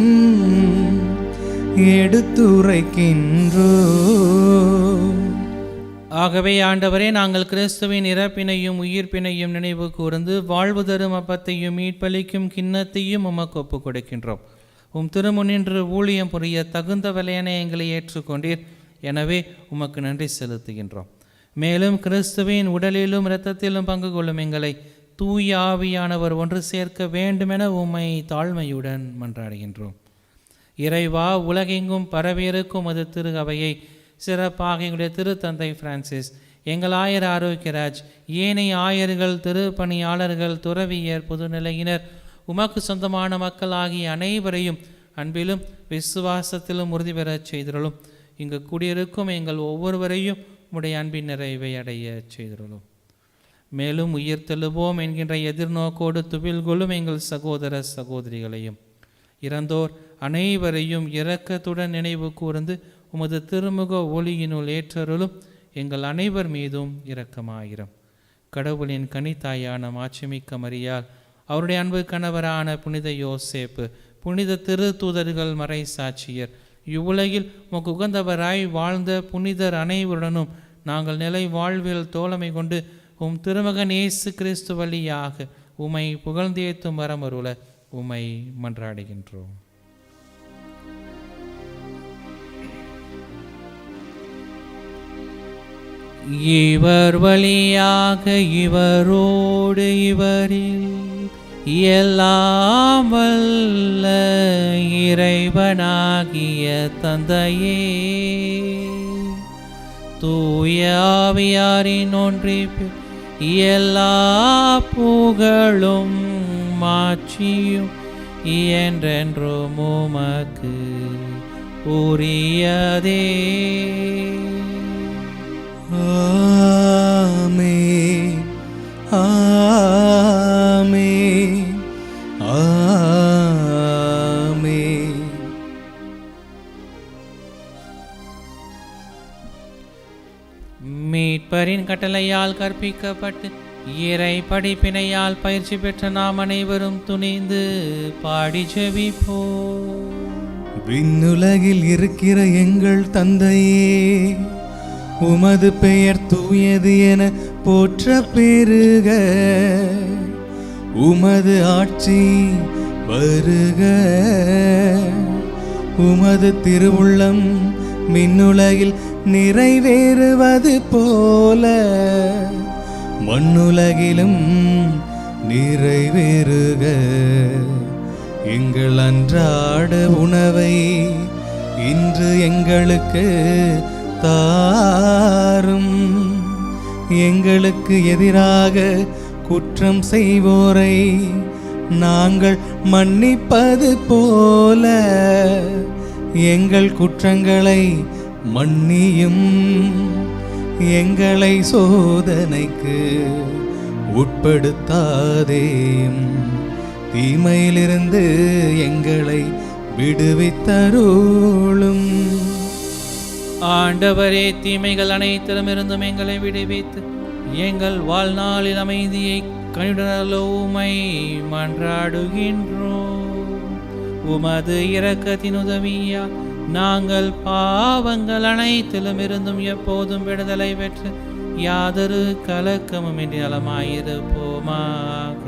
எடுத்துரைக்கின்றோ. ஆகவே ஆண்டவரே, நாங்கள் கிறிஸ்துவின் இறப்பினையும் உயிர்ப்பினையும் நினைவு கூர்ந்து வாழ்வு தரும் அப்பத்தையும் மீட்பளிக்கும் கிண்ணத்தையும் உமக்கு ஒப்புக் கொடுக்கின்றோம். உம் திருமுன்னின்று ஊழியம் புரிய தகுந்த விலையனை எங்களை ஏற்றுக்கொண்டீர். எனவே உமக்கு நன்றி செலுத்துகின்றோம். மேலும் கிறிஸ்துவின் உடலிலும் இரத்தத்திலும் பங்கு கொள்ளும் எங்களை தூய ஆவியானவர் ஒன்று சேர்க்க வேண்டுமென உம்மை தாழ்மையுடன் மன்றாடுகின்றோம். இறைவா, உலகெங்கும் பரவியிருக்கும் அது திரு அவையை, சிறப்பாக எங்களுடைய திருத்தந்தை பிரான்சிஸ், எங்கள் ஆயர் ஆரோக்கியராஜ், ஏனைய ஆயர்கள், திருப்பணியாளர்கள், துறவியர், பொதுநிலையினர், உமக்கு சொந்தமான மக்கள் ஆகிய அனைவரையும் அன்பிலும் விசுவாசத்திலும் உறுதி பெறச் செய்திருளும். இங்கு கூடியிருக்கும் எங்கள் ஒவ்வொருவரையும் உடைய அன்பின் நிறைவை அடைய செய்திருளும். மேலும் உயிர் தெழுவோம் என்கின்ற எதிர்நோக்கோடு துவில்கொள்ளும் எங்கள் சகோதர சகோதரிகளையும் இறந்தோர் அனைவரையும் இரக்கத்துடன் நினைவு கூர்ந்து உமது திருமுக ஒளியினுள் ஏற்றருளும். எங்கள் அனைவர் மீதும் இரக்கமாயிரம். கடவுளின் கனித்தாயான மாட்சிமிக்க மரியாள், அவருடைய அன்பு கணவரான புனித யோசேப்பு, புனித திரு தூதர்கள், மறை சாட்சியர், இவ்வுலகில் உமக்கு உகந்தவராய் வாழ்ந்த புனிதர் அனைவருடனும் நாங்கள் நிலை வாழ்வில் தோழமை கொண்டு உம் திருமகன் இயேசு கிறிஸ்து வழியாக உம்மை புகழ்ந்தேத்தும் வரமருள உம்மை மன்றாடுகின்றோம். இவர் வழியாக இவரோடு இவரில் எல்லாம் வல்ல இறைவனாகிய தந்தையே, தூய ஆவியாரின் ஒன்றிப்பில் எல்லா புகழும் மாட்சியும் என்றென்றும் உமக்கு உரியதே. ஆமென், ஆமென், ஆமென். மீட்பரின் கட்டளையால் கற்பிக்கப்பட்டு இறை படிப்பினையால் பயிற்சி பெற்ற நாம் அனைவரும் துணிந்து பாடி ஜெபிப்போம். விண்ணுலகில் இருக்கிற எங்கள் தந்தையே, உமது பெயர் தூயது என போற்ற பெருக, உமது ஆட்சி வருக, உமது திருவுள்ளம் விண்ணுலகில் நிறைவேறுவது போல மண்ணுலகிலும் நிறைவேறுக. எங்கள் அன்றாட உணவை இன்று எங்களுக்கு தாரும். எங்களுக்கு எதிராக குற்றம் செய்வோரை நாங்கள் மன்னிப்பது போல எங்கள் குற்றங்களை மன்னியும். எங்களை சோதனைக்கு உட்படுத்தாதேயும், தீமையிலிருந்து எங்களை விடுவித்தருளும். ஆண்டவரே, தீமைகள் அனைத்திலும் இருந்தும் எங்களை விடுவித்து எங்கள் வாழ்நாளில் அமைதியை கனிவுடனே மன்றாடுகின்றோம். உமது இரக்கத்தின் உதவியால் நாங்கள் பாவங்கள் அனைத்திலும் இருந்தும் எப்போதும் விடுதலை பெற்று யாதொரு கலக்கமும் இன்றி நலமாயிருப்போமாக.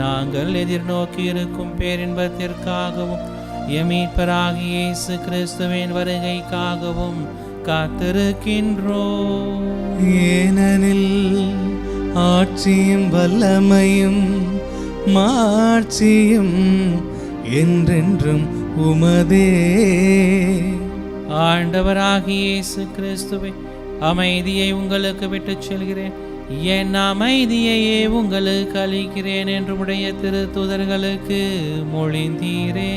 நாங்கள் எதிர்நோக்கி இருக்கும் பேரின்பத்திற்காகவும் மீட்பராகிய இயேசு கிறிஸ்துவின் வருகைக்காகவும் காத்திருக்கின்றோம். ஏனெனில் ஆட்சியும் வல்லமையும் மாட்சியும் என்றென்றும் உமதே. ஆண்டவராகிய இயேசு கிறிஸ்துவை அமைதியை உங்களுக்கு விட்டுச் செல்கிறேன், என் அமைதியையே உங்களுக்கு அளிக்கிறேன் என்று உடைய திருத்தூதர்களுக்கு மொழிந்தீரே.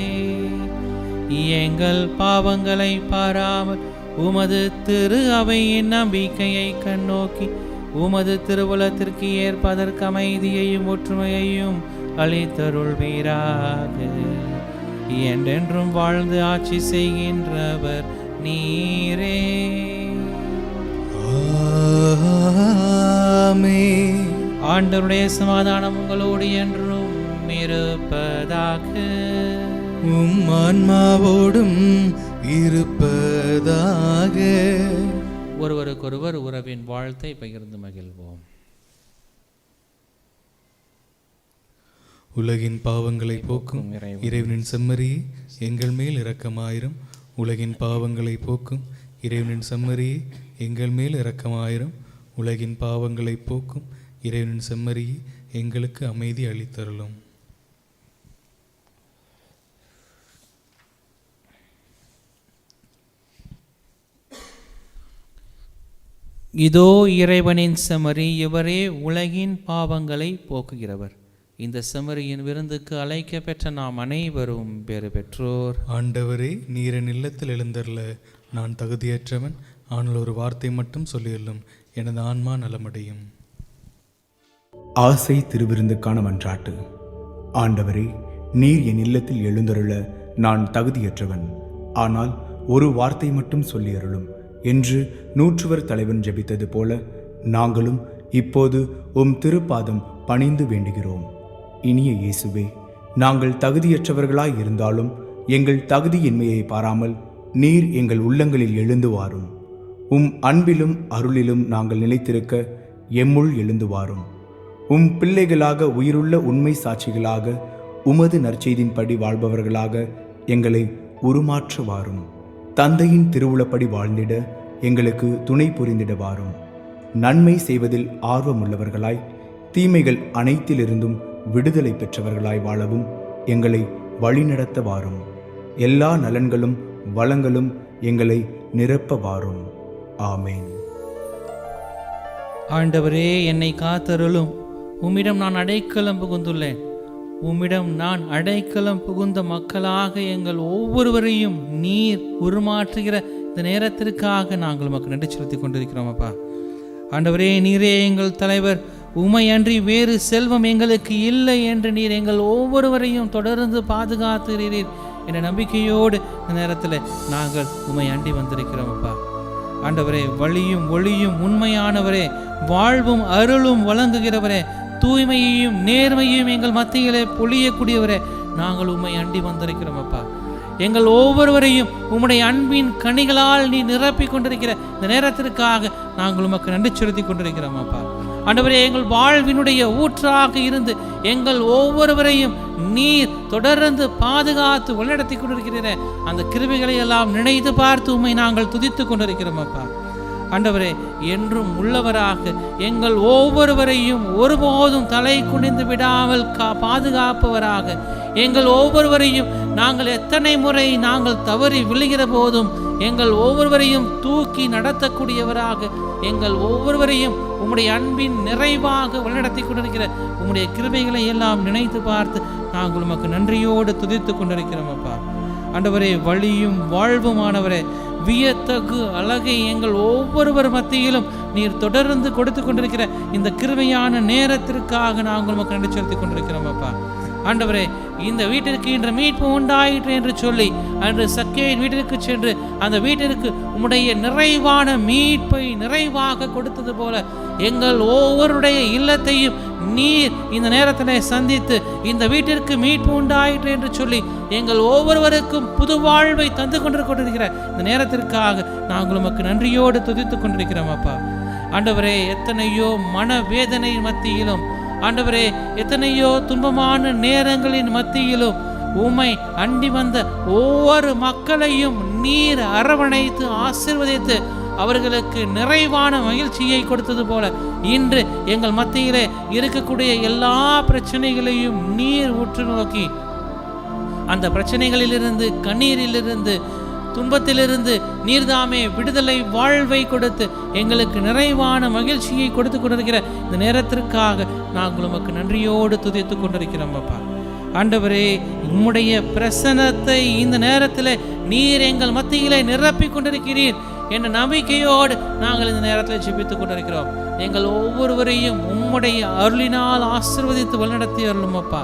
எங்கள் பாவங்களை பாராமல் உமது திரு அவையின் நம்பிக்கையை கண்ணோக்கி உமது திருவுலத்திற்கு ஏற்பதற்கு அமைதியையும் ஒற்றுமையையும் அளித்தருள்வீராக. என்றென்றும் வாழ்ந்து ஆட்சி செய்கின்றவர் நீரே. ஆமென். ஆண்டவருடைய சமாதானம் உங்களோடு என்றும் இருப்பதாக. உம் ஆன்மாவோடும் இருப்பதாக. ஒருவருக்கொருவர் உறவின் வாழ்த்தை பகிர்ந்து மகிழ்வோம். உலகின் பாவங்களை போக்கும் இறைவனின் செம்மறியே, எங்கள் மேல் இரக்கமாயிரும். உலகின் பாவங்களை போக்கும் இறைவனின் செம்மறியே, எங்கள் மேல் இரக்கமாயிரும். உலகின் பாவங்களை போக்கும் இறைவனின் செம்மறியே, எங்களுக்கு அமைதி அளித்தருளும். இதோ இறைவனின் செம்மறி, இவரே உலகின் பாவங்களை போக்குகிறவர். இந்த செம்மறியின் விருந்துக்கு அழைக்க பெற்ற நாம் அனைவரும் பேறு பெற்றோர். ஆண்டவரே, நீரின் இல்லத்தில் எழுந்தருள நான் தகுதியற்றவன், ஆனால் ஒரு வார்த்தை மட்டும் சொல்லியுள்ளும், எனது ஆன்மா நலமடையும். ஆசை திருவிருந்துக்கான மன்றாட்டு. ஆண்டவரே, நீர் என் இல்லத்தில் எழுந்தருள நான் தகுதியற்றவன், ஆனால் ஒரு வார்த்தை மட்டும் சொல்லியருளும் என்று நூற்றுவர் தலைவன் ஜெபித்தது போல நாங்களும் இப்போது உம் திருப்பாதம் பணிந்து வேண்டுகிறோம். இனிய இயேசுவே, நாங்கள் தகுதியற்றவர்களாய் இருந்தாலும் எங்கள் தகுதியின்மையை பாராமல் நீர் எங்கள் உள்ளங்களில் எழுந்து வாரும். உம் அன்பிலும் அருளிலும் நாங்கள் நிலைத்திருக்க எம்முள் எழுந்து வாரும். உம் பிள்ளைகளாக உயிருள்ள உண்மை சாட்சிகளாக உமது நற்செய்தின்படி வாழ்பவர்களாக எங்களை உருமாற்ற வாரும். தந்தையின் திருவுளப்படி வாழ்ந்திட எங்களுக்கு துணை புரிந்திட வாரும். நன்மை செய்வதில் ஆர்வமுள்ளவர்களாய் தீமைகள் அனைத்திலிருந்தும் விடுதலை பெற்றவர்களாய் வாழவும் எங்களை வழிநடத்த வாரும். எல்லா நலன்களும் வளங்களும் எங்களை நிரப்ப வாரும். ஆமேன். ஆண்டவரே, என்னை காத்தருளும். உம்மிடம் நான் அடைக்கலம் புகுந்துள்ளேன். உம்மிடம் நான் அடைக்கலம் புகுந்த மக்களாக எங்கள் ஒவ்வொருவரையும் நீர் உருமாற்றுகிற இந்த நேரத்திற்காக நாங்கள் உமக்கு நன்றி செலுத்திக் கொண்டிருக்கிறோம். அப்பா ஆண்டவரே, நீரே எங்கள் தலைவர். உமை அன்றி வேறு செல்வம் எங்களுக்கு இல்லை என்று நீர் எங்கள் ஒவ்வொருவரையும் தொடர்ந்து பாதுகாத்துகிறீர் என்ற நம்பிக்கையோடு இந்த நேரத்தில் நாங்கள் உமை அண்டி வந்திருக்கிறோம். அப்பா ஆண்டவரே, வழியும் ஒளியும் உண்மையானவரே, வாழ்வும் அருளும் வழங்குகிறவரே, தூய்மையையும் நேர்மையையும் எங்கள் மத்தியிலே பொழியக்கூடியவரே, நாங்கள் உம்மை அண்டி வந்திருக்கிறோம். அப்பா எங்கள் ஒவ்வொருவரையும் உம்முடைய அன்பின் கனிகளால் நீ நிரப்பி கொண்டிருக்கிற இந்த நேரத்திற்காக நாங்கள் உமக்கு நன்றி செலுத்தி கொண்டிருக்கிறோம். அப்பா ஆண்டவரே, எங்கள் வாழ்வினுடைய ஊற்றாக இருந்து எங்கள் ஒவ்வொருவரையும் நீர் தொடர்ந்து பாதுகாத்து வழிநடத்தி கொண்டிருக்கிற அந்த கிருபைகளை எல்லாம் நினைத்து பார்த்து உம்மை நாங்கள் துதித்து கொண்டிருக்கிறோம். அப்பா ஆண்டவரே, என்றும் உள்ளவராக எங்கள் ஒவ்வொருவரையும் ஒருபோதும் தலை குனிந்து விடாமல் பாதுகாப்பவராக, எங்கள் ஒவ்வொருவரையும் நாங்கள் எத்தனை முறை நாங்கள் தவறி விழுகிற போதும் எங்கள் ஒவ்வொருவரையும் தூக்கி நடத்தக்கூடியவராக, எங்கள் ஒவ்வொருவரையும் உம்முடைய அன்பின் நிறைவாக வழிநடத்தி கொண்டிருக்கிற உம்முடைய கிருபைகளை எல்லாம் நினைத்து பார்த்து நாங்கள் உமக்கு நன்றியோடு துதித்து கொண்டிருக்கிறோம். அப்பா ஆண்டவரே, வழியும் வாழ்வுமானவரே, வியத்தகு அழகை எங்கள் ஒவ்வொருவர் மத்தியிலும் நீர் தொடர்ந்து கொடுத்து கொண்டிருக்கிற இந்த கிருபையான நேரத்திற்காக நாங்கள் உமக்கு நன்றி செலுத்திக் கொண்டிருக்கிறோம். அப்பா ஆண்டவரே, இந்த வீட்டிற்கு இன்று மீட்பு உண்டாயிற்று என்று சொல்லி அன்று சக்கேயின் வீட்டிற்கு சென்று அந்த வீட்டிற்கு உம்முடைய நிறைவான மீட்பை நிறைவாக கொடுத்தது போல எங்கள் ஒவ்வொருடைய இல்லத்தையும் நீர் இந்த நேரத்தில் சந்தித்து இந்த வீட்டிற்கு மீட்பு உண்டாயிற்று என்று சொல்லி எங்கள் ஒவ்வொருவருக்கும் புது வாழ்வை தந்து கொண்டிருக்கிற இந்த நேரத்திற்காக நாங்கள் உமக்கு நன்றியோடு துதித்து கொண்டிருக்கிறோம். அப்பா ஆண்டவரே, எத்தனையோ மனவேதனை மத்தியிலும், ஆண்டவரே, எத்தனையோ துன்பமான நேரங்களின் மத்தியிலும் உம்மை அண்டி வந்த ஒவ்வொரு மக்களையும் நீர் அரவணைத்து ஆசீர்வதித்து அவர்களுக்கு நிறைவான மகிழ்ச்சியை கொடுத்தது போல இன்று எங்கள் மத்தியிலே இருக்கக்கூடிய எல்லா பிரச்சனைகளையும் நீர் உற்று நோக்கி அந்த பிரச்சனைகளிலிருந்து, கண்ணீரிலிருந்து, துன்பத்திலிருந்து நீர்தாமே விடுதலை வாழ்வை கொடுத்து எங்களுக்கு நிறைவான மகிழ்ச்சியை கொடுத்து கொண்டிருக்கிற இந்த நேரத்திற்காக நாங்கள் உமக்கு நன்றியோடு துதித்து கொண்டிருக்கிறோம் அப்பா. ஆண்டவரே, உம்முடைய பிரசன்னத்தை இந்த நேரத்தில் நீர் எங்கள் மத்தியிலே நிரப்பி கொண்டிருக்கிறீர் என்ற நம்பிக்கையோடு நாங்கள் இந்த நேரத்தில் ஜெபித்துக் கொண்டிருக்கிறோம். எங்கள் ஒவ்வொருவரையும் உம்முடைய அருளினால் ஆசீர்வதித்து வழிநடத்தி அருளும் அப்பா.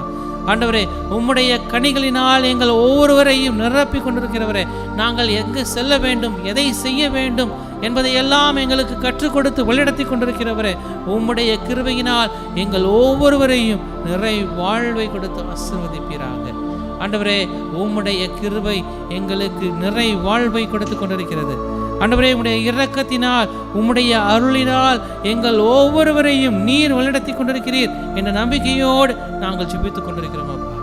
ஆண்டவரே, உம்முடைய கனிகளினால் எங்கள் ஒவ்வொருவரையும் நிரப்பி கொண்டிருக்கிறவரே, நாங்கள் எங்கு செல்ல வேண்டும், எதை செய்ய வேண்டும் என்பதை எல்லாம் எங்களுக்கு கற்றுக் கொடுத்து வழிநடத்தி கொண்டிருக்கிறவரே, உம்முடைய கிருபையினால் எங்கள் ஒவ்வொருவரையும் நிறை வாழ்வை கொடுத்து ஆசீர்வதிப்பீராக. ஆண்டவரே, உம்முடைய கிருபை எங்களுக்கு நிறை வாழ்வை கொடுத்து கொண்டிருக்கிறது. ஆண்டவரே, உம்முடைய இரக்கத்தினால் உம்முடைய அருளினால் எங்கள் ஒவ்வொருவரையும் நீர் வழிநடத்தி கொண்டிருக்கிறீர் என்ற நம்பிக்கையோடு நாங்கள் ஜெபித்துக் கொண்டிருக்கிறோம் அப்பா.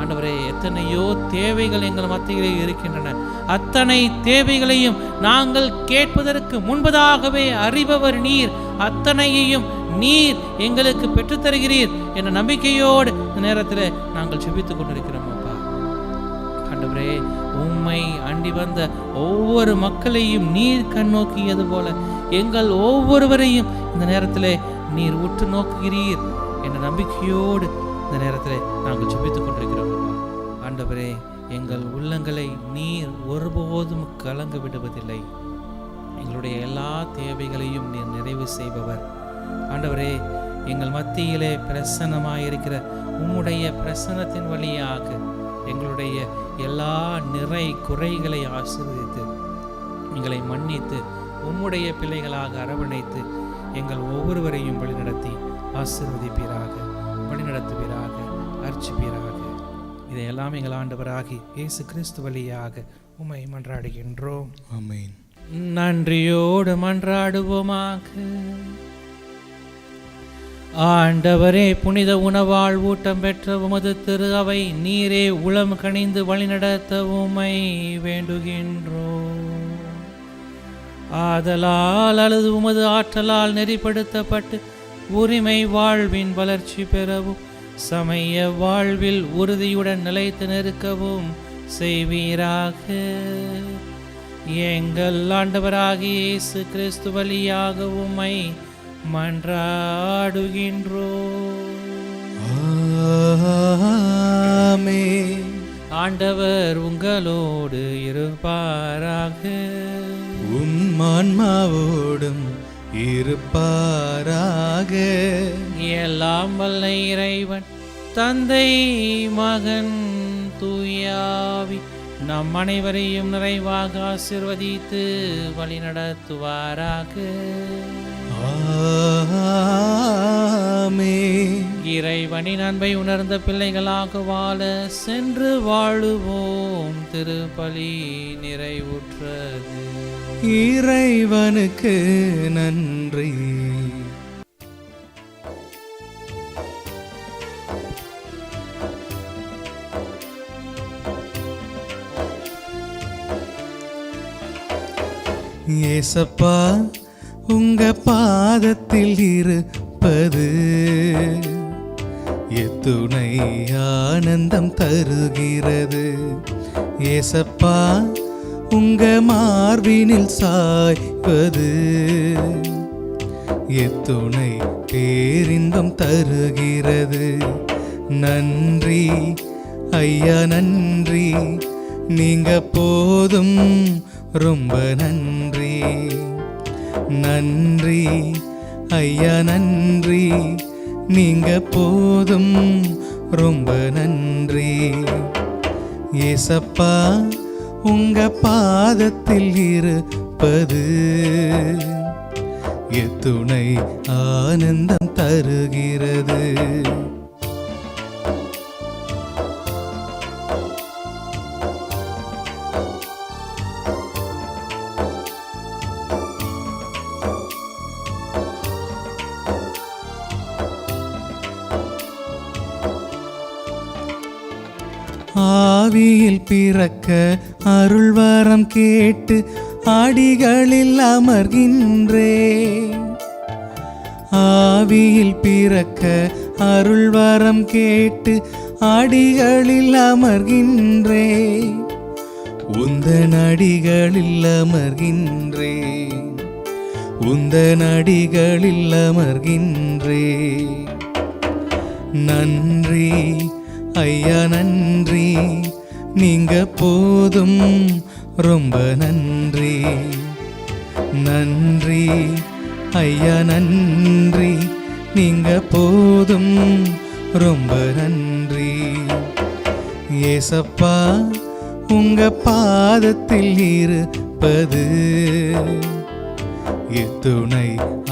ஆண்டவரே, எத்தனையோ தேவைகள் எங்கள் மத்தியிலே இருக்கின்றன. அத்தனை தேவைகளையும் நாங்கள் கேட்பதற்கு முன்பதாகவே அறிபவர் நீர். அத்தனையையும் நீர் எங்களுக்கு பெற்றுத்தருகிறீர் என்ற நம்பிக்கையோடு இந்த நேரத்தில் நாங்கள் ஜெபித்துக் கொண்டிருக்கிறோம் அப்பா. ஆண்டவரே, உம்மை அண்டி வந்த ஒவ்வொரு மக்களையும் நீர் கண்ணோக்கியது போல எங்கள் ஒவ்வொருவரையும் இந்த நேரத்தில் நீர் உற்று நோக்குகிறீர் என்ற நம்பிக்கையோடு இந்த நேரத்தில் நாங்கள் ஜெபித்துக் கொண்டிருக்கிறோம். ஆண்டவரே, எங்கள் உள்ளங்களை நீர் ஒருபோதும் கலங்க விடுவதில்லை. எங்களுடைய எல்லா தேவைகளையும் நீர் நிறைவு செய்பவர். ஆண்டவரே, எங்கள் மத்தியிலே பிரசன்னமாயிருக்கிற உம்முடைய பிரசன்னத்தின் வழியாக எங்களுடைய எல்லா நிறை குறைகளை ஆசீர்வதித்து எங்களை மன்னித்து உம்முடைய பிள்ளைகளாக அரவணைத்து எங்கள் ஒவ்வொருவரையும் வழிநடத்தி ஆசீர்வதிப்பீராக, வழிநடத்துவீராக, அர்ச்சிப்பீராக. இதையெல்லாம் எங்கள் ஆண்டவராகி இயேசு கிறிஸ்து வழியாக உம்மை மன்றாடுகின்றோம். ஆமென். நன்றியோடு மன்றாடுவோமாக. ஆண்டவரே, புனித உணவால் ஊட்டம் பெற்ற உமது திரு அவை நீரே உளம் கனிந்து வழிநடத்த உம்மை வேண்டுகின்றோம். ஆதலால் அல்லது உமது ஆற்றலால் நெறிப்படுத்தப்பட்டு உரிமை வாழ்வின் வளர்ச்சி பெறவும் சமய வாழ்வில் உறுதியுடன் நிலைத்து நிற்கவும் செய்வீராக. எங்கள் ஆண்டவராகிய இயேசு கிறிஸ்து வழியாக உம்மை மன்றாடுகின்றோம். ஆமென். ஆண்டவர் உங்களோடு இருப்பாராக. உம் ஆன்மாவோடும் இருப்பாராக. எல்லாம் வல்ல இறைவன் தந்தை, மகன், தூயாவி நம் அனைவரையும் நிறைவாக ஆசீர்வதித்து வழிநடத்துவாராக. ஆமென். இறைவனின் அன்பை உணர்ந்த பிள்ளைகளாக வாழ சென்று வாழுவோம். திருப்பலி நிறைவுற்றது. இறைவனுக்கு நன்றி. ஏசப்பா, உங்க பாதத்தில் இருப்பது எத்துணை ஆனந்தம் தருகிறது. ஏசப்பா, உங்க மார்பினில் சாய்ப்பது எத்துணை பேரின்பம் தருகிறது. நன்றி ஐயா, நன்றி. நீங்க போதும், ரொம்ப நன்றி. நன்றி ஐயா, நன்றி. நீங்க போதும், ரொம்ப நன்றி. ஏசப்பா, உங்க பாதத்தில் இருப்பது எத்துணை ஆனந்தம் தருகிறது. ஆவியில் பிறக்க அருள்வரம் கேட்டு அடிகளில் அமர்கின்றே. ஆவியில் பிறக்க அருள்வரம் கேட்டு அடிகளில் அமர்கின்றே. உந்தன் அடிகளில் அமர்கின்றேன், உந்தன் அடிகளில் அமர்கின்றேன். நன்றி ஐயா நன்றி, நீங்க போதும் ரொம்ப நன்றி. நன்றி ஐயா நன்றி, நீங்க போதும் ரொம்ப நன்றி. ஏசப்பா உங்க பாதத்தில் இருப்பது எத்துணை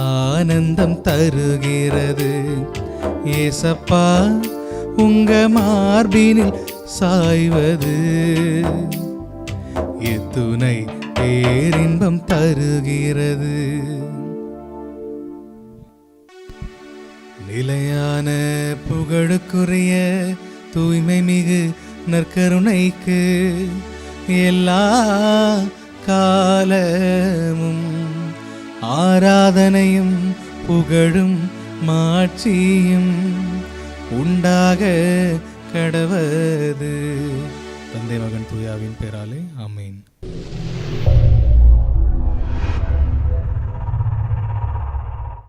ஆனந்தம் தருகிறது. ஏசப்பா உங்க மார்பினில் சாய்வது எத்துணை பேரின்பம் தருகிறது. நிலையான புகழுக்குரிய தூய்மை மிகு நற்கருணைக்கு எல்லா காலமும் ஆராதனையும் புகழும் மாட்சியும் உண்டாக கடவது. தந்தை மகன் தூயாவின் பேராலே ஆமென்.